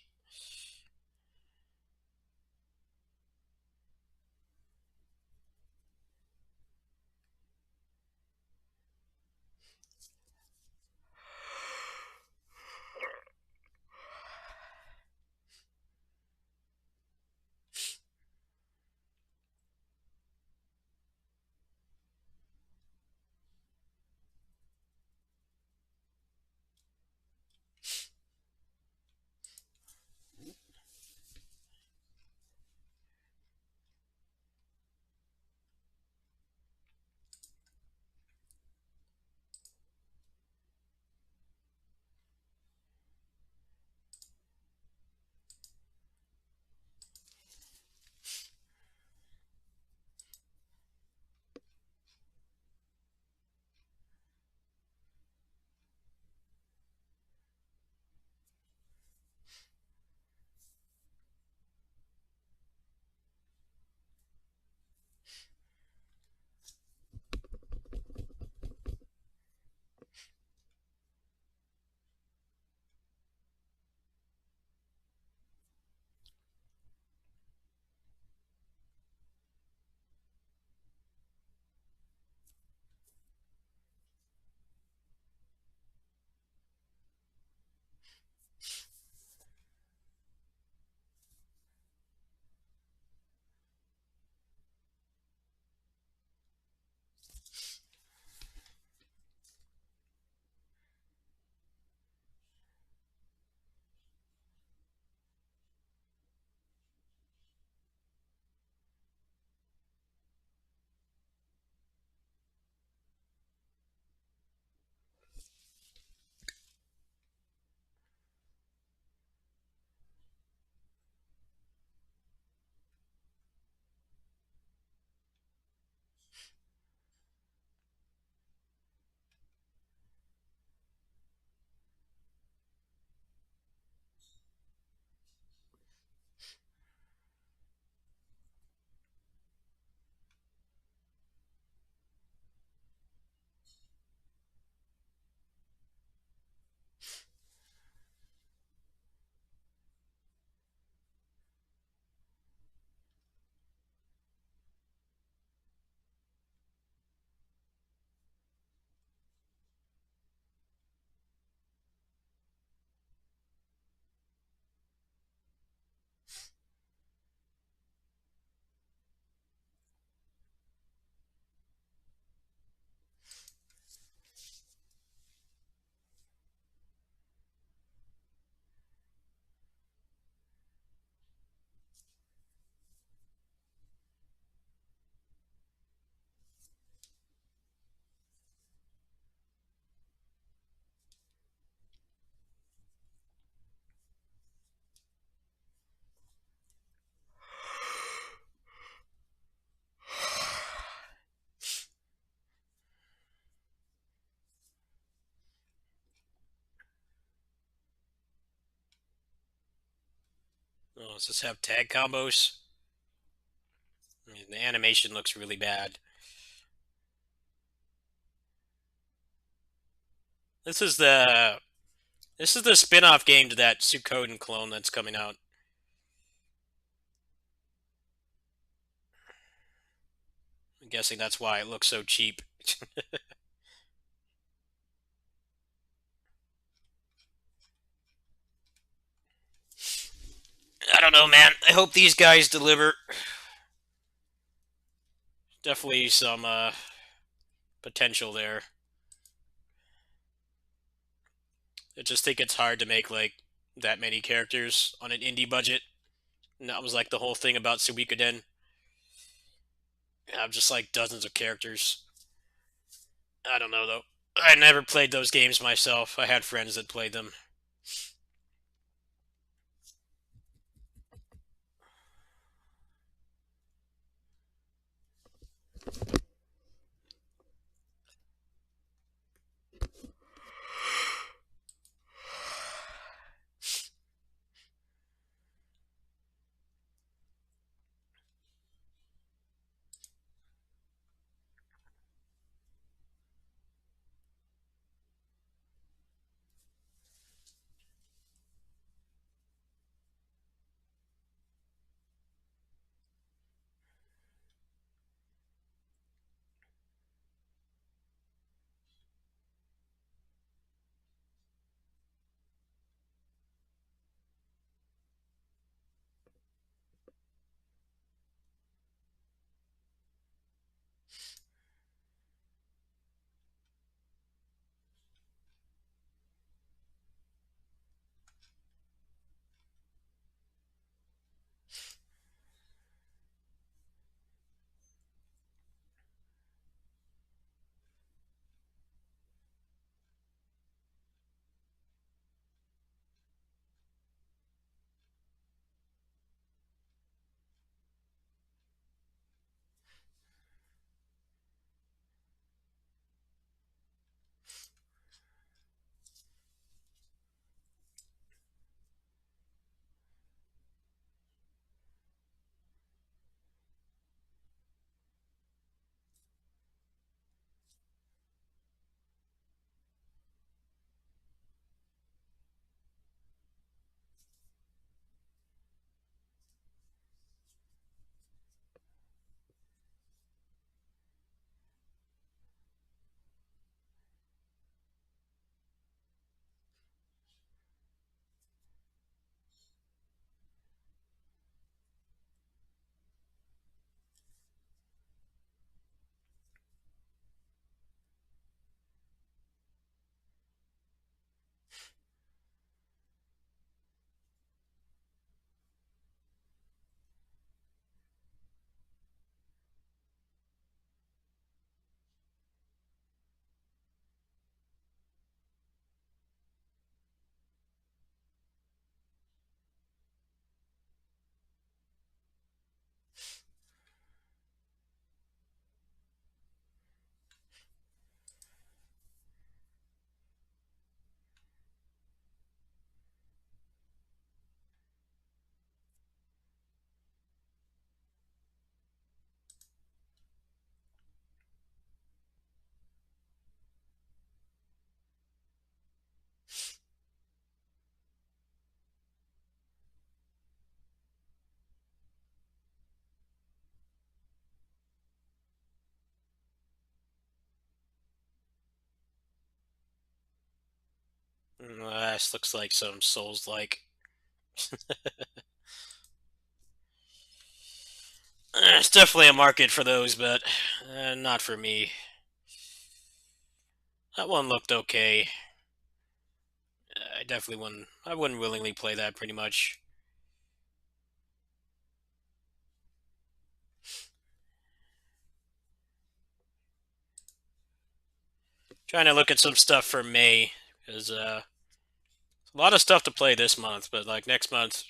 does this have tag combos? I mean, the animation looks really bad. This is the spin-off game to that Suikoden clone that's coming out. I'm guessing that's why it looks so cheap. I don't know, man. I hope these guys deliver. Definitely some potential there. I just think it's hard to make like that many characters on an indie budget. And that was like the whole thing about Suikoden. Have just like dozens of characters. I don't know though. I never played those games myself. I had friends that played them. This looks like some Souls-like. It's definitely a market for those, but not for me. That one looked okay. I definitely wouldn't. I wouldn't willingly play that. Pretty much. Trying to look at some stuff for May because a lot of stuff to play this month, but like next month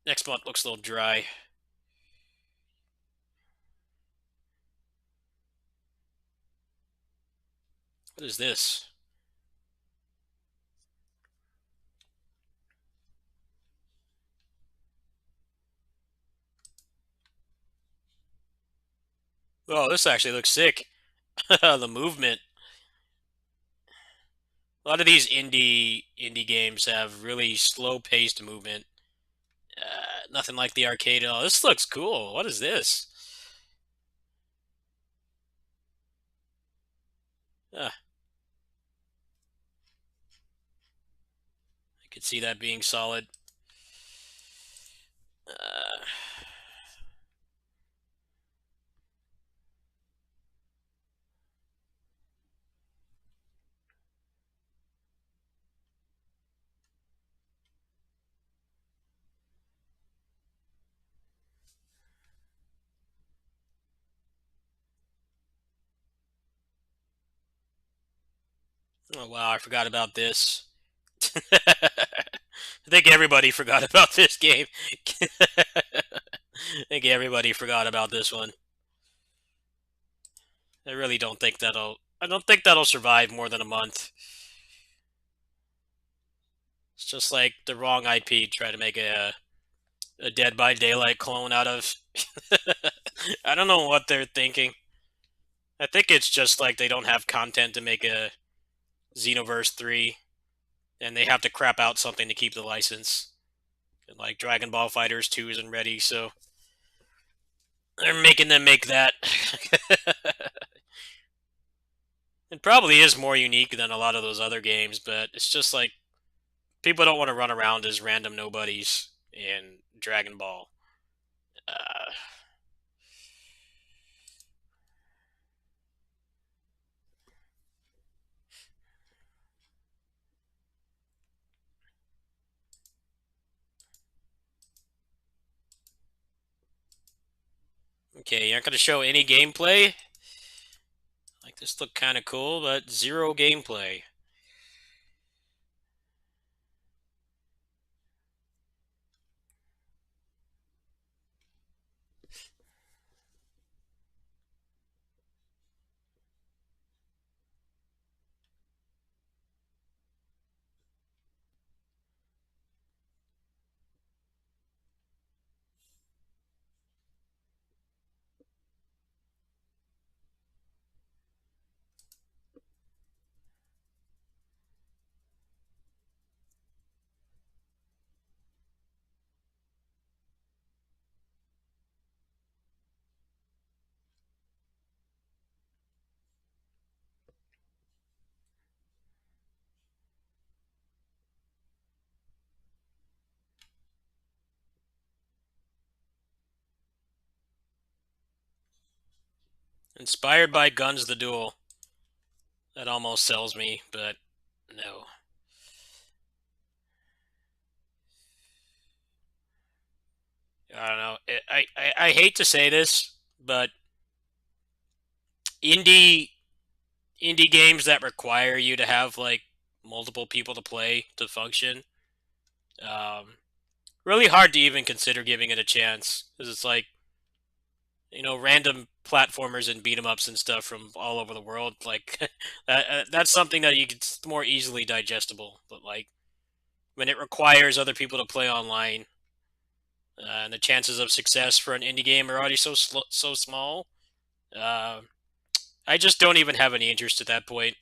looks a little dry. What is this? Oh, this actually looks sick. The movement. A lot of these indie games have really slow paced movement. Nothing like the arcade. Oh, this looks cool. What is this? I could see that being solid. Uh, oh wow, I forgot about this. I think everybody forgot about this game. I think everybody forgot about this one. I really don't think that'll. I don't think that'll survive more than a month. It's just like the wrong IP. Try to make a Dead by Daylight clone out of. I don't know what they're thinking. I think it's just like they don't have content to make a Xenoverse 3, and they have to crap out something to keep the license. And like Dragon Ball Fighters 2 isn't ready, so they're making them make that. It probably is more unique than a lot of those other games, but it's just like people don't want to run around as random nobodies in Dragon Ball. Uh, okay, you're not going to show any gameplay? Like, this looked kind of cool, but zero gameplay. Inspired by Guns the Duel. That almost sells me, but no. I don't know. I hate to say this, but indie indie games that require you to have like multiple people to play to function, um, really hard to even consider giving it a chance because it's like random platformers and beat 'em ups and stuff from all over the world. Like that's something that you could more easily digestible, but like when it requires other people to play online, and the chances of success for an indie game are already so small. Uh, I just don't even have any interest at that point.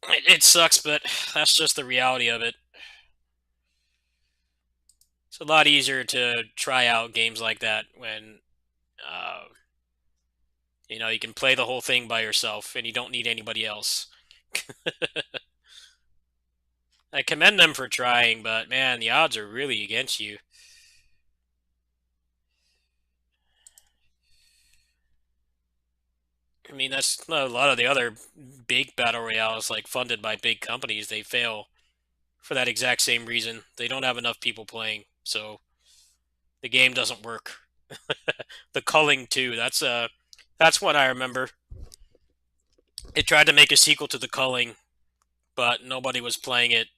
It sucks, but that's just the reality of it. It's a lot easier to try out games like that when uh, you can play the whole thing by yourself and you don't need anybody else. I commend them for trying, but man, the odds are really against you. I mean, that's a lot of the other big battle royales, like funded by big companies. They fail for that exact same reason. They don't have enough people playing, so the game doesn't work. The culling too. That's what I remember. It tried to make a sequel to the culling, but nobody was playing it,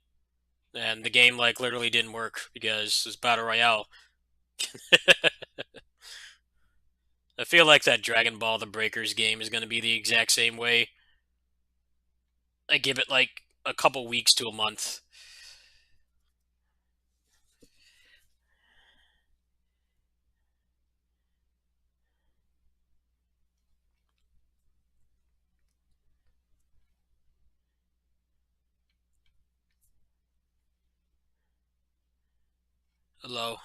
and the game like literally didn't work because it's battle royale. I feel like that Dragon Ball The Breakers game is going to be the exact same way. I give it like a couple weeks to a month. Hello.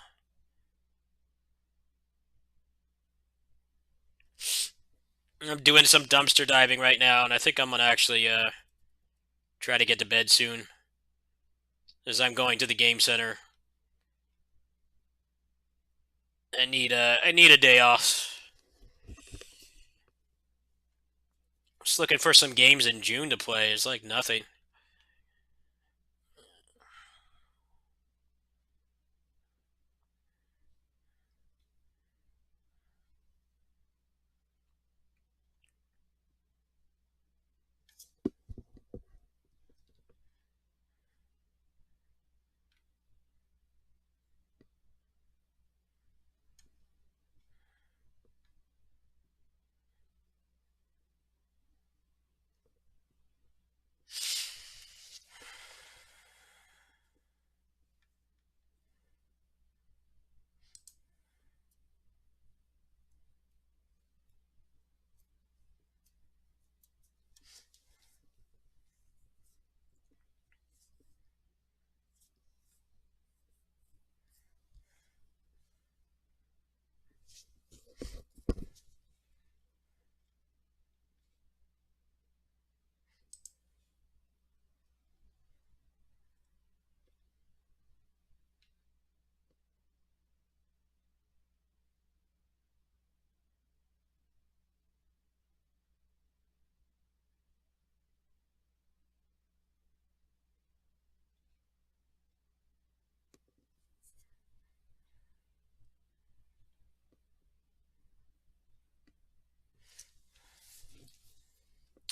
I'm doing some dumpster diving right now, and I think I'm gonna actually try to get to bed soon, as I'm going to the game center. I need a day off. Just looking for some games in June to play. It's like nothing.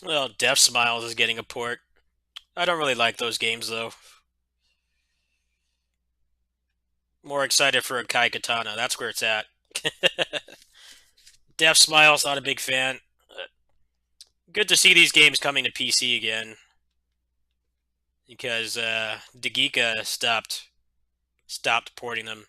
Well, Death Smiles is getting a port. I don't really like those games though. More excited for a Kai Katana. That's where it's at. Death Smiles, not a big fan. Good to see these games coming to PC again, because Dagika stopped porting them.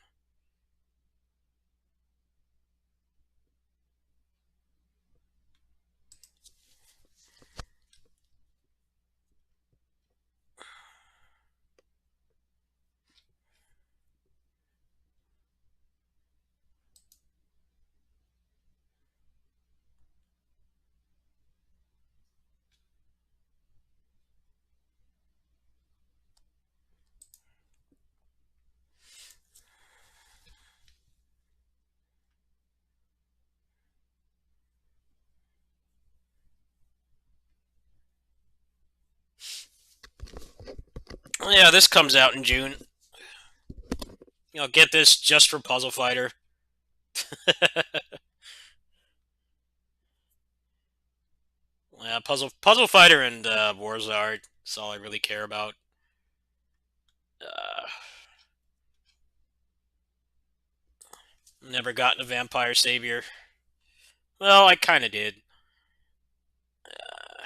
Yeah, this comes out in June. Get this just for Puzzle Fighter. Yeah, Puzzle Fighter and Warzard. That's all I really care about. Uh, Never gotten a Vampire Savior. Well, I kind of did. Uh,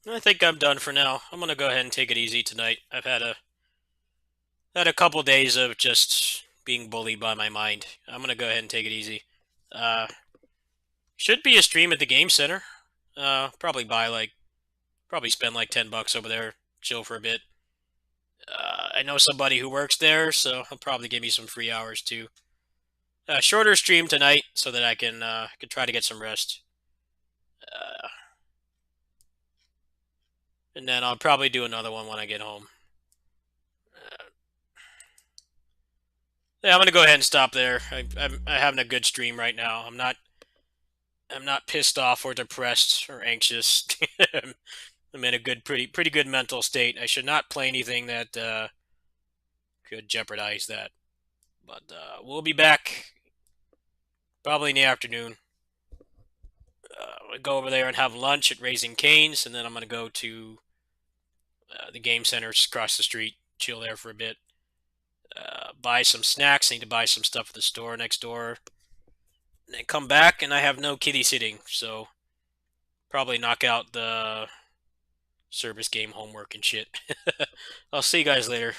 I think I'm done for now. I'm gonna go ahead and take it easy tonight. I've had a couple days of just being bullied by my mind. I'm gonna go ahead and take it easy. Uh, should be a stream at the game center. Probably spend like $10 over there, chill for a bit. I know somebody who works there, so he'll probably give me some free hours too. Shorter stream tonight so that I can try to get some rest. Uh, and then I'll probably do another one when I get home. Uh, Yeah, I'm gonna go ahead and stop there. I'm having a good stream right now. I'm not pissed off or depressed or anxious. I'm in a pretty good mental state. I should not play anything that could jeopardize that. But we'll be back probably in the afternoon. We'll go over there and have lunch at Raising Cane's, and then I'm gonna go to the game centers across the street, chill there for a bit, buy some snacks. I need to buy some stuff at the store next door, and then come back. And I have no kitty sitting, so probably knock out the service game homework and shit. I'll see you guys later.